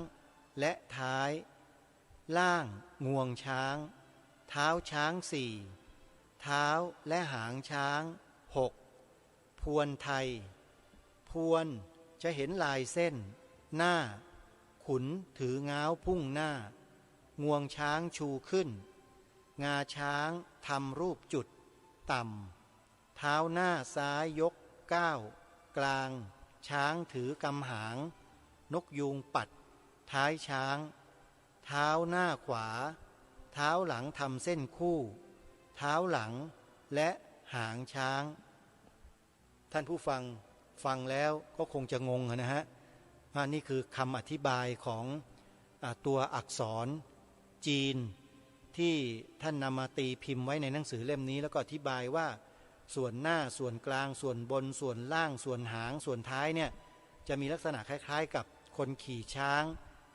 และท้ายล่างงวงช้างเท้าช้าง4เท้าและหางช้าง6พวนไทยพวนจะเห็นลายเส้นหน้าขุนถือง้าวพุ่งหน้างวงช้างชูขึ้นงาช้างทำรูปจุดต่ำเท้าหน้าซ้ายยกก้าวกลางช้างถือกำหางนกยูงปัดท้ายช้างเท้าหน้าขวาเท้าหลังทำเส้นคู่เท้าหลังและหางช้างท่านผู้ฟังแล้วก็คงจะงงนะฮะว่านี่คือคำอธิบายของตัวอักษรจีนที่ท่านนำมาตีพิมพ์ไว้ในหนังสือเล่มนี้แล้วก็อธิบายว่าส่วนหน้าส่วนกลางส่วนบนส่วนล่างส่วนหางส่วนท้ายเนี่ยจะมีลักษณะคล้ายๆกับคนขี่ช้าง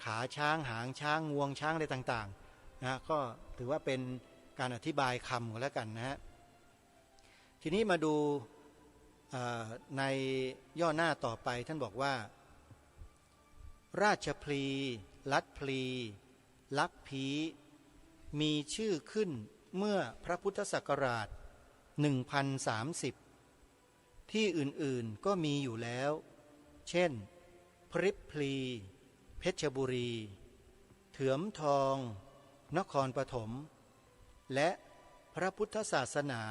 ขาช้างหางช้างงวงช้างอะไรต่างๆนะก็ถือว่าเป็นการอธิบายคำกันแล้วกันนะฮะทีนี้มาดูในย่อหน้าต่อไปท่านบอกว่าราชพลีลัดพลีลักพีมีชื่อขึ้นเมื่อพระพุทธศักราช 1030 ที่อื่นๆก็มีอยู่แล้วเช่นพริบพลีเพชรบุรีเถือมทองนครปฐมและพระพุทธศาสนา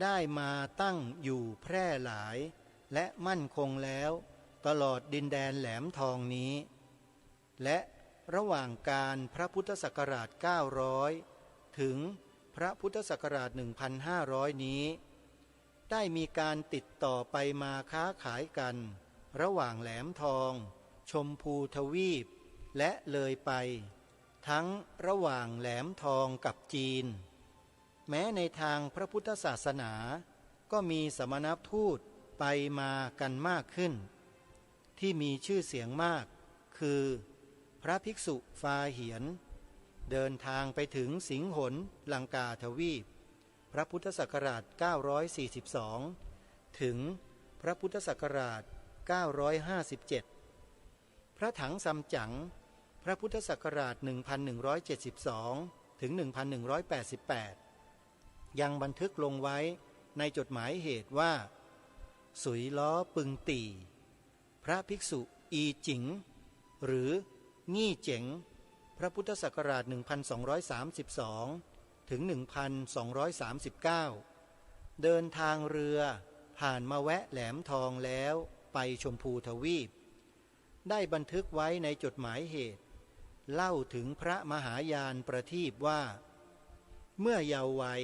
ได้มาตั้งอยู่แพร่หลายและมั่นคงแล้วตลอดดินแดนแหลมทองนี้และ ระหว่างการพระพุทธศักราช900ถึงพระพุทธศักราช1500นี้ได้มีการติดต่อไปมาค้าขายกันระหว่างแหลมทองชมพูทวีปและเลยไปทั้งระหว่างแหลมทองกับจีนแม้ในทางพระพุทธศาสนาก็มีสมณทูตไปมากันมากขึ้นที่มีชื่อเสียงมากคือพระภิกษุฟาเหียนเดินทางไปถึงสิงหนลังกาทวีปพระพุทธศักราช942ถึงพระพุทธศักราช957พระถังซัมจั๋งพระพุทธศักราช1172ถึง1188ยังบันทึกลงไว้ในจดหมายเหตุว่าสุยล้อปึงตี่พระภิกษุอีจิ๋งหรืองี่เจ๋งพระพุทธศักราช1232ถึง1239เดินทางเรือผ่านมาแวะแหลมทองแล้วไปชมพูทวีปได้บันทึกไว้ในจดหมายเหตุเล่าถึงพระมหายานประทีปว่าเมื่อเยาว์วัย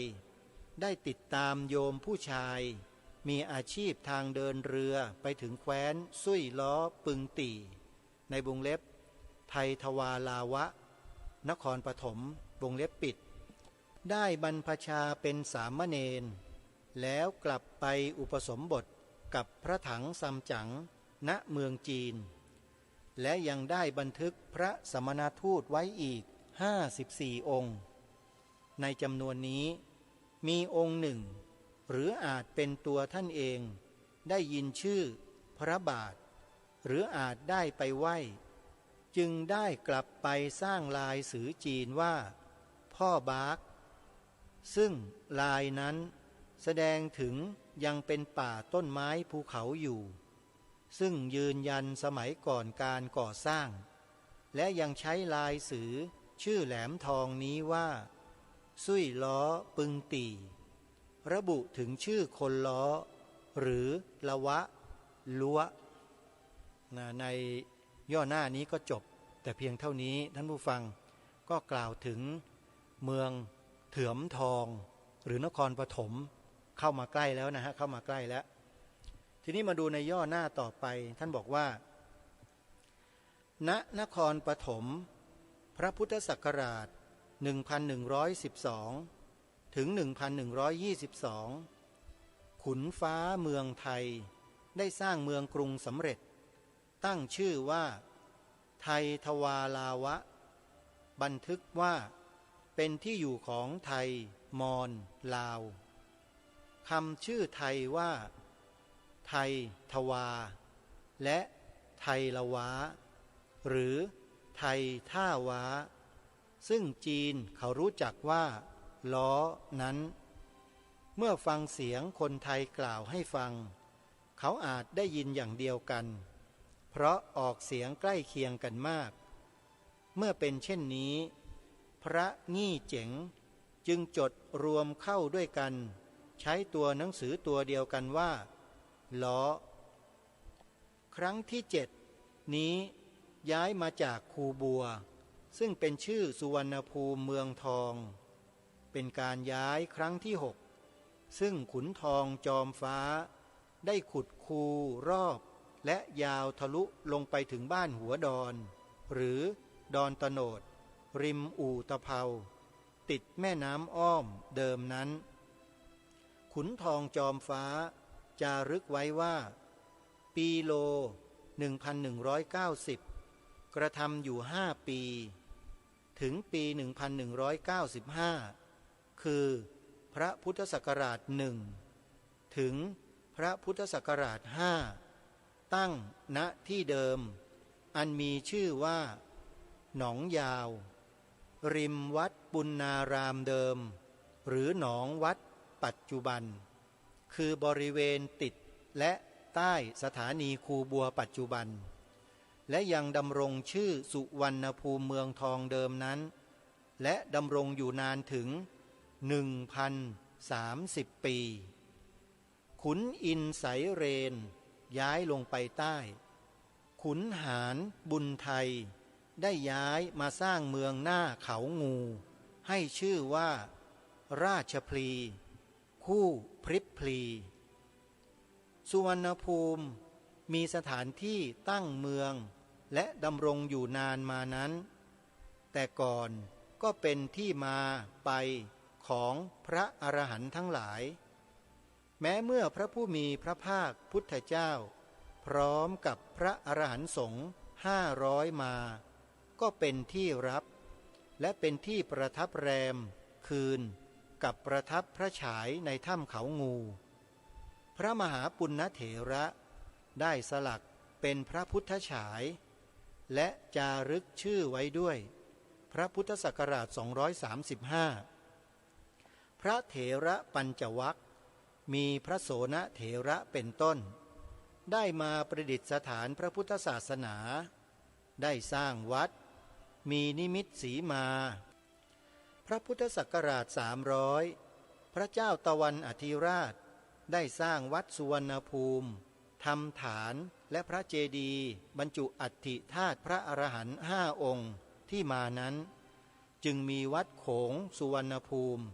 ได้ติดตามโยมผู้ชายมีอาชีพทางเดินเรือไปถึงแคว้นซุยล้อปึงตี่ในวงเล็บไทยทวาลาวะนครปฐมวงเล็บปิดได้บรรพชาเป็นสามเณรแล้วกลับไปอุปสมบทกับพระถังซัมจั๋งณเมืองจีนและยังได้บันทึกพระสมณทูตไว้อีก54องค์ในจำนวนนี้มีองค์หนึ่งหรืออาจเป็นตัวท่านเองได้ยินชื่อพระบาทหรืออาจได้ไปไหว้จึงได้กลับไปสร้างลายสือจีนว่าพ่อบาร์กซึ่งลายนั้นแสดงถึงยังเป็นป่าต้นไม้ภูเขาอยู่ซึ่งยืนยันสมัยก่อนการก่อสร้างและยังใช้ลายสือชื่อแหลมทองนี้ว่าซุยล้อปึงตี่ระบุถึงชื่อคนล้อหรือละวะลัวในย่อหน้านี้ก็จบแต่เพียงเท่านี้ท่านผู้ฟังก็กล่าวถึงเมืองเถือมทองหรือนครปฐมเข้ามาใกล้แล้วนะฮะเข้ามาใกล้แล้วทีนี้มาดูในย่อหน้าต่อไปท่านบอกว่าณนครปฐมพระพุทธศักราช1112ถึง1122ขุนฟ้าเมืองไทยได้สร้างเมืองกรุงสำเร็จตั้งชื่อว่าไทยทวาลาวะบันทึกว่าเป็นที่อยู่ของไทยมอญลาวคำชื่อไทยว่าไทยทวาและไทยละวะหรือไทยท่าวะซึ่งจีนเขารู้จักว่าล้อนั้นเมื่อฟังเสียงคนไทยกล่าวให้ฟังเขาอาจได้ยินอย่างเดียวกันเพราะออกเสียงใกล้เคียงกันมากเมื่อเป็นเช่นนี้พระงี่เจ๋งจึงจดรวมเข้าด้วยกันใช้ตัวหนังสือตัวเดียวกันว่าล้อครั้งที่7นี้ย้ายมาจากคูบัวซึ่งเป็นชื่อสุวรรณภูมิเมืองทองเป็นการย้ายครั้งที่6ซึ่งขุนทองจอมฟ้าได้ขุดคูรอบและยาวทะลุลงไปถึงบ้านหัวดอนหรือดอนตะโนดริมอู่ตะเภาติดแม่น้ำอ้อมเดิมนั้นขุนทองจอมฟ้าจารึกไว้ว่าปีโล1190กระทำอยู่5ปีถึงปี1195คือพระพุทธศักราช1ถึงพระพุทธศักราช5ตั้งณที่เดิมอันมีชื่อว่าหนองยาวริมวัดปุณณารามเดิมหรือหนองวัดปัจจุบันคือบริเวณติดและใต้สถานีคูบัวปัจจุบันและยังดำรงชื่อสุวรรณภูมิเมืองทองเดิมนั้นและดำรงอยู่นานถึง 1,030 ปีขุนอินไสเรนย้ายลงไปใต้ขุนหารบุญไทย ได้ย้ายมาสร้างเมืองหน้าเขางูให้ชื่อว่าราชพลีคู่พริบพลีสุวรรณภูมิมีสถานที่ตั้งเมืองและดำรงอยู่นานมานั้นแต่ก่อนก็เป็นที่มาไปของพระอรหันต์ทั้งหลายแม้เมื่อพระผู้มีพระภาคพุทธเจ้าพร้อมกับพระอรหันต์สงฆ์500มาก็เป็นที่รับและเป็นที่ประทับแรมคืนกับประทับพระฉายในถ้ำเขางูพระมหาปุณณเถระได้สลักเป็นพระพุทธฉายและจารึกชื่อไว้ด้วยพระพุทธศักราช235พระเถระปัญจวัคมีพระโสนเถระเป็นต้นได้มาประดิษฐานพระพุทธศาสนาได้สร้างวัดมีนิมิตสีมาพระพุทธศักราช300พระเจ้าตะวันอธิราชได้สร้างวัดสุวรรณภูมิทำฐานและพระเจดีย์บรรจุอัฐิธาตุพระอรหันต์5 องค์ที่มานั้นจึงมีวัดโขงสุวรรณภูมิ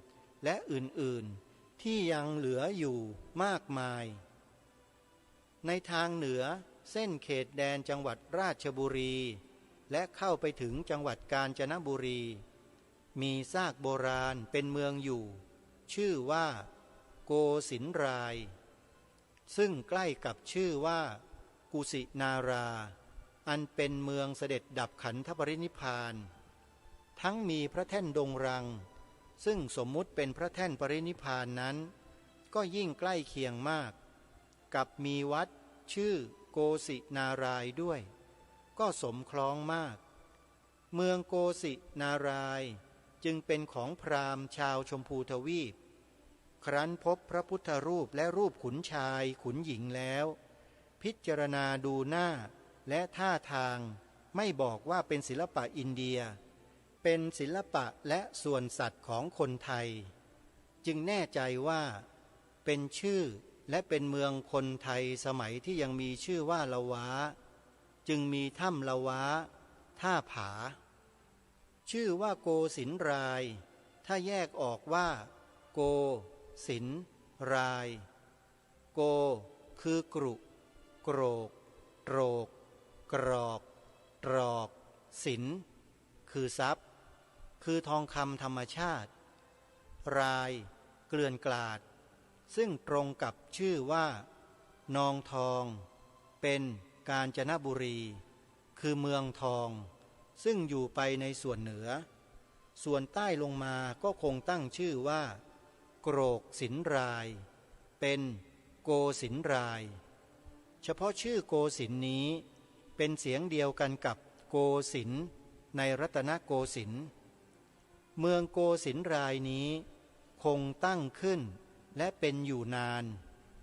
และอื่นๆที่ยังเหลืออยู่มากมายในทางเหนือเส้นเขตแดนจังหวัดราชบุรีและเข้าไปถึงจังหวัดกาญจนบุรีมีซากโบราณเป็นเมืองอยู่ชื่อว่าโกสินรายซึ่งใกล้กับชื่อว่ากุสินาราอันเป็นเมืองเสด็จดับขันธปรินิพพานทั้งมีพระแท่นดงรังซึ่งสมมุติเป็นพระแท่นปรินิพพานนั้นก็ยิ่งใกล้เคียงมากกับมีวัดชื่อโกสินารายด้วยก็สมคล้องมากเมืองโกสินารายจึงเป็นของพราหมณ์ชาวชมพูทวีปครั้นพบพระพุทธรูปและรูปขุนชายขุนหญิงแล้วพิจารณาดูหน้าและท่าทางไม่บอกว่าเป็นศิลปะอินเดียเป็นศิลปะและส่วนสัตว์ของคนไทยจึงแน่ใจว่าเป็นชื่อและเป็นเมืองคนไทยสมัยที่ยังมีชื่อว่าละวะจึงมีถ้ำละวะท่าผาชื่อว่าโกสินรายถ้าแยกออกว่าโกสินรายโกคือกรุโกรกโตรกกรอบตรอกสินคือทรัพย์คือทองคำธรรมชาติรายเกลื่อนกลาดซึ่งตรงกับชื่อว่านองทองเป็นกาญจนบุรีคือเมืองทองซึ่งอยู่ไปในส่วนเหนือส่วนใต้ลงมาก็คงตั้งชื่อว่าโกรกสินรายเป็นโกสินรายเฉพาะชื่อโกสินนี้เป็นเสียงเดียวกันกับโกสินในรัตนโกสินทร์เมืองโกสินรายนี้คงตั้งขึ้นและเป็นอยู่นาน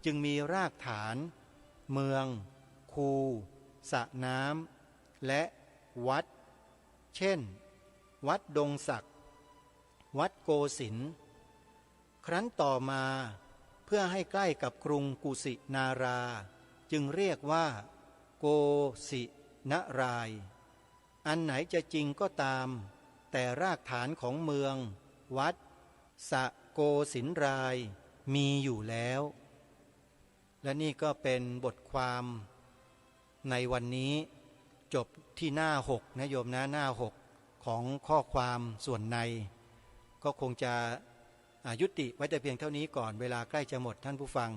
จึงมีรากฐานเมืองคูสระน้ำและวัดเช่นวัดดงศักดิ์วัดโกสินทร์ครั้นต่อมาเพื่อให้ใกล้กับกรุงกุสินาราจึงเรียกว่าโกสินรายอันไหนจะจริงก็ตามแต่รากฐานของเมืองวัดสะโกสินรายมีอยู่แล้วและนี่ก็เป็นบทความในวันนี้จบที่หน้า6นะโยมนะหน้า6ของข้อความส่วนในก็คงจะยุติไว้แต่เพียงเท่านี้ก่อนเวลาใกล้จะหมดท่านผู้ฟัง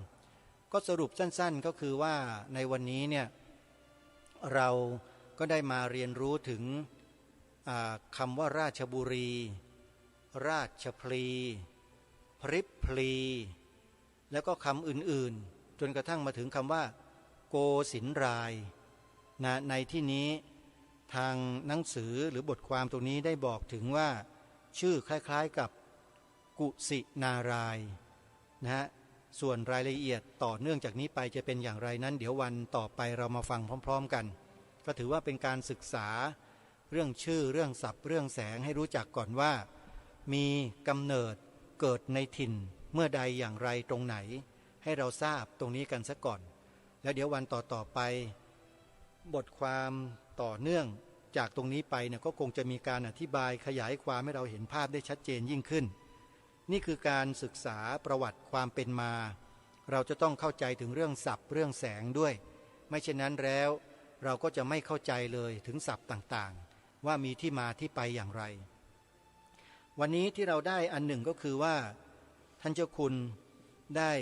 ก็สรุปสั้นๆก็คือว่าในวันนี้เนี่ยเราก็ได้มาเรียนรู้ถึงคำว่าราชบุรีราชพลีพริบพลีแล้วก็คำอื่นๆจนกระทั่งมาถึงคำว่าโกสินรายนะในที่นี้ทางหนังสือหรือบทความตรงนี้ได้บอกถึงว่าชื่อคล้ายๆกับกุสินารายนะฮะส่วนรายละเอียดต่อเนื่องจากนี้ไปจะเป็นอย่างไรนั้นเดี๋ยววันต่อไปเรามาฟังพร้อมๆกันก็ถือว่าเป็นการศึกษาเรื่องชื่อเรื่องศัพท์เรื่องแสงให้รู้จักก่อนว่ามีกำเนิดเกิดในถิ่นเมื่อใดอย่างไรตรงไหนให้เราทราบตรงนี้กันซะก่อนแล้วเดี๋ยววันต่อๆไปบทความต่อเนื่อง จากตรงนี้ไปเนี่ยก็คงจะมีการอธิบายขยายความให้เราเห็นภาพได้ชัดเจนยิ่งขึ้นนี่คือการศึกษาประวัติความเป็นมาเราจะต้องเข้าใจถึงเรื่องศัพท์เรื่องแสงด้วยไม่เช่นนั้นแล้วเราก็จะไม่เข้าใจเลยถึงศัพท์ต่างๆว่ามีที่มาที่ไปอย่างไรวันนี้ที่เราได้อันหนึ่งก็คือว่าท่านเจ้าคุณได้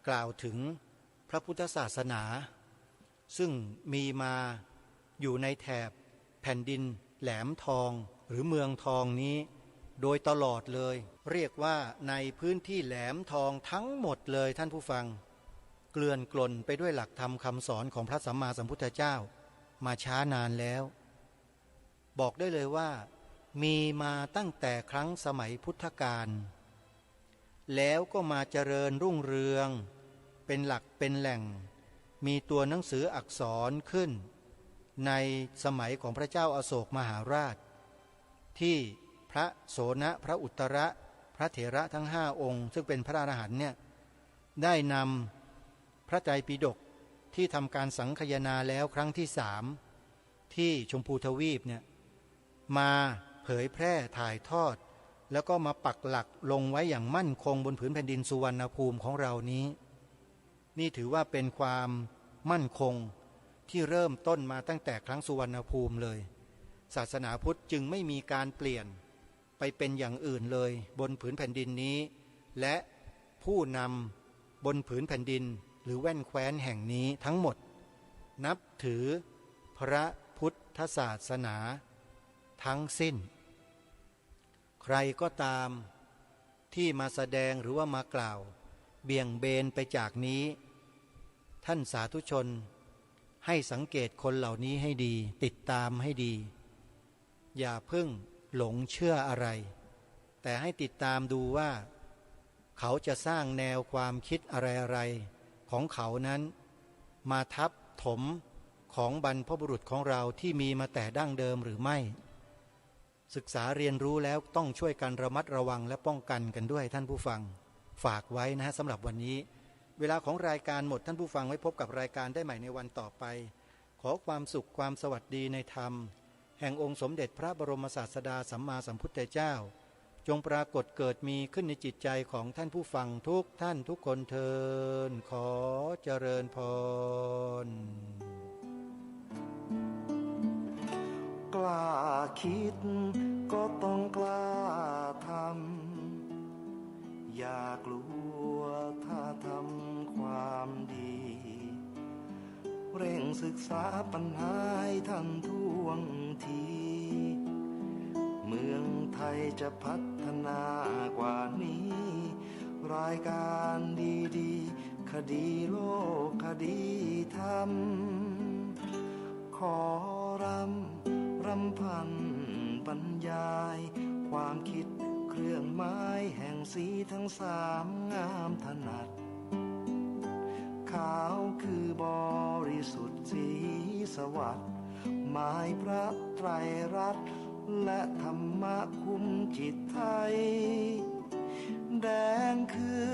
กล่าวถึงพระพุทธศาสนาซึ่งมีมาอยู่ในแถบแผ่นดินแหลมทองหรือเมืองทองนี้โดยตลอดเลยเรียกว่าในพื้นที่แหลมทองทั้งหมดเลยท่านผู้ฟังเกลื่อนกล่นไปด้วยหลักธรรมคำสอนของพระสัมมาสัมพุทธเจ้ามาช้านานแล้วบอกได้เลยว่ามีมาตั้งแต่ครั้งสมัยพุทธกาลแล้วก็มาเจริญรุ่งเรืองเป็นหลักเป็นแหล่งมีตัวหนังสืออักษรขึ้นในสมัยของพระเจ้าอโศกมหาราชที่พระโสนพระอุตระพระเถระทั้ง5องค์ซึ่งเป็นพระอรหันต์เนี่ยได้นำพระไตรปิฎกที่ทำการสังคายนาแล้วครั้งที่3ที่ชมพูทวีปเนี่ยมาเผยแพร่ถ่ายทอดแล้วก็มาปักหลักลงไว้อย่างมั่นคงบนผืนแผ่นดินสุวรรณภูมิของเรานี้นี่ถือว่าเป็นความมั่นคงที่เริ่มต้นมาตั้งแต่ครั้งสุวรรณภูมิเลยศาสนาพุทธจึงไม่มีการเปลี่ยนไปเป็นอย่างอื่นเลยบนผืนแผ่นดินนี้และผู้นำบนผืนแผ่นดินหรือแว่นแคว้นแห่งนี้ทั้งหมดนับถือพระพุทธศาสนาทั้งสิ้นใครก็ตามที่มาแสดงหรือว่ามากล่าวเบี่ยงเบนไปจากนี้ท่านสาธุชนให้สังเกตคนเหล่านี้ให้ดีติดตามให้ดีอย่าเพิ่งหลงเชื่ออะไรแต่ให้ติดตามดูว่าเขาจะสร้างแนวความคิดอะไรๆของเขานั้นมาทับถมของบรรพบุรุษของเราที่มีมาแต่ดั้งเดิมหรือไม่ศึกษาเรียนรู้แล้วต้องช่วยกันระมัดระวังและป้องกันกันด้วยท่านผู้ฟังฝากไว้นะฮะสำหรับวันนี้เวลาของรายการหมดท่านผู้ฟังไว้พบกับรายการได้ใหม่ในวันต่อไปขอความสุขความสวัสดีในธรรมแห่งองค์สมเด็จพระบรมศาสดาสัมมาสัมพุทธเจ้าจงปรากฏเกิดมีขึ้นในจิตใจของท่านผู้ฟังทุกท่านทุกคนเทินขอเจริญพรกล้าคิดก็ต้องกล้าทำอย่ากลัวถ้าทำความดีเร่งศึกษาปัญหาให้ทันท่วงทีเมืองไทยจะพัฒนากว่านี้รายการดีๆคดีโลกคดีธรรมขอรำพันบรรยายความคิดเครื่องหมายแห่งสีทั้ง3งามถนัดขาวคือบริสุทธิ์สีสวัสดิ์หมายพระไตรรัตน์และธรรมะคุมจิตไทยแดงคือ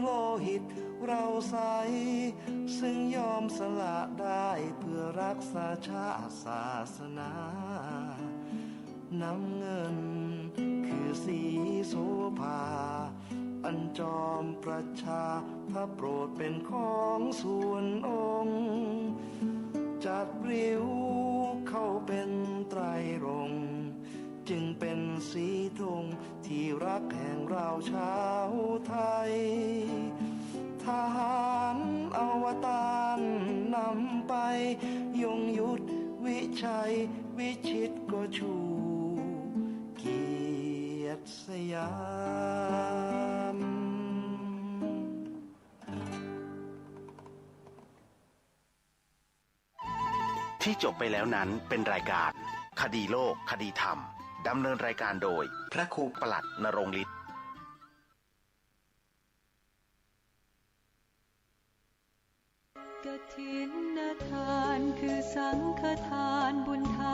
โลหิตเราใสซึ่งยอมสละได้เพื่อรักษาชาติศาสนาน้ำเงินคือสีโสภาอันจอมประชาถ้าโปรดเป็นของส่วนองค์จัดริ้วเข้าเป็นไตรรงค์จึงเป็นสีธงที่รักแห่งเราชาวไทยทหารอวตารนำไปยงยุทธวิชัยวิชิตก็ชูเกียรติสยามที่จบไปแล้วนั้นเป็นรายการคดีโลกคดีธรรมดำเนินรายการโดยพระครูปลัดณรงค์ฤทธิ์กฐินทานคือสังฆทานบุญทาน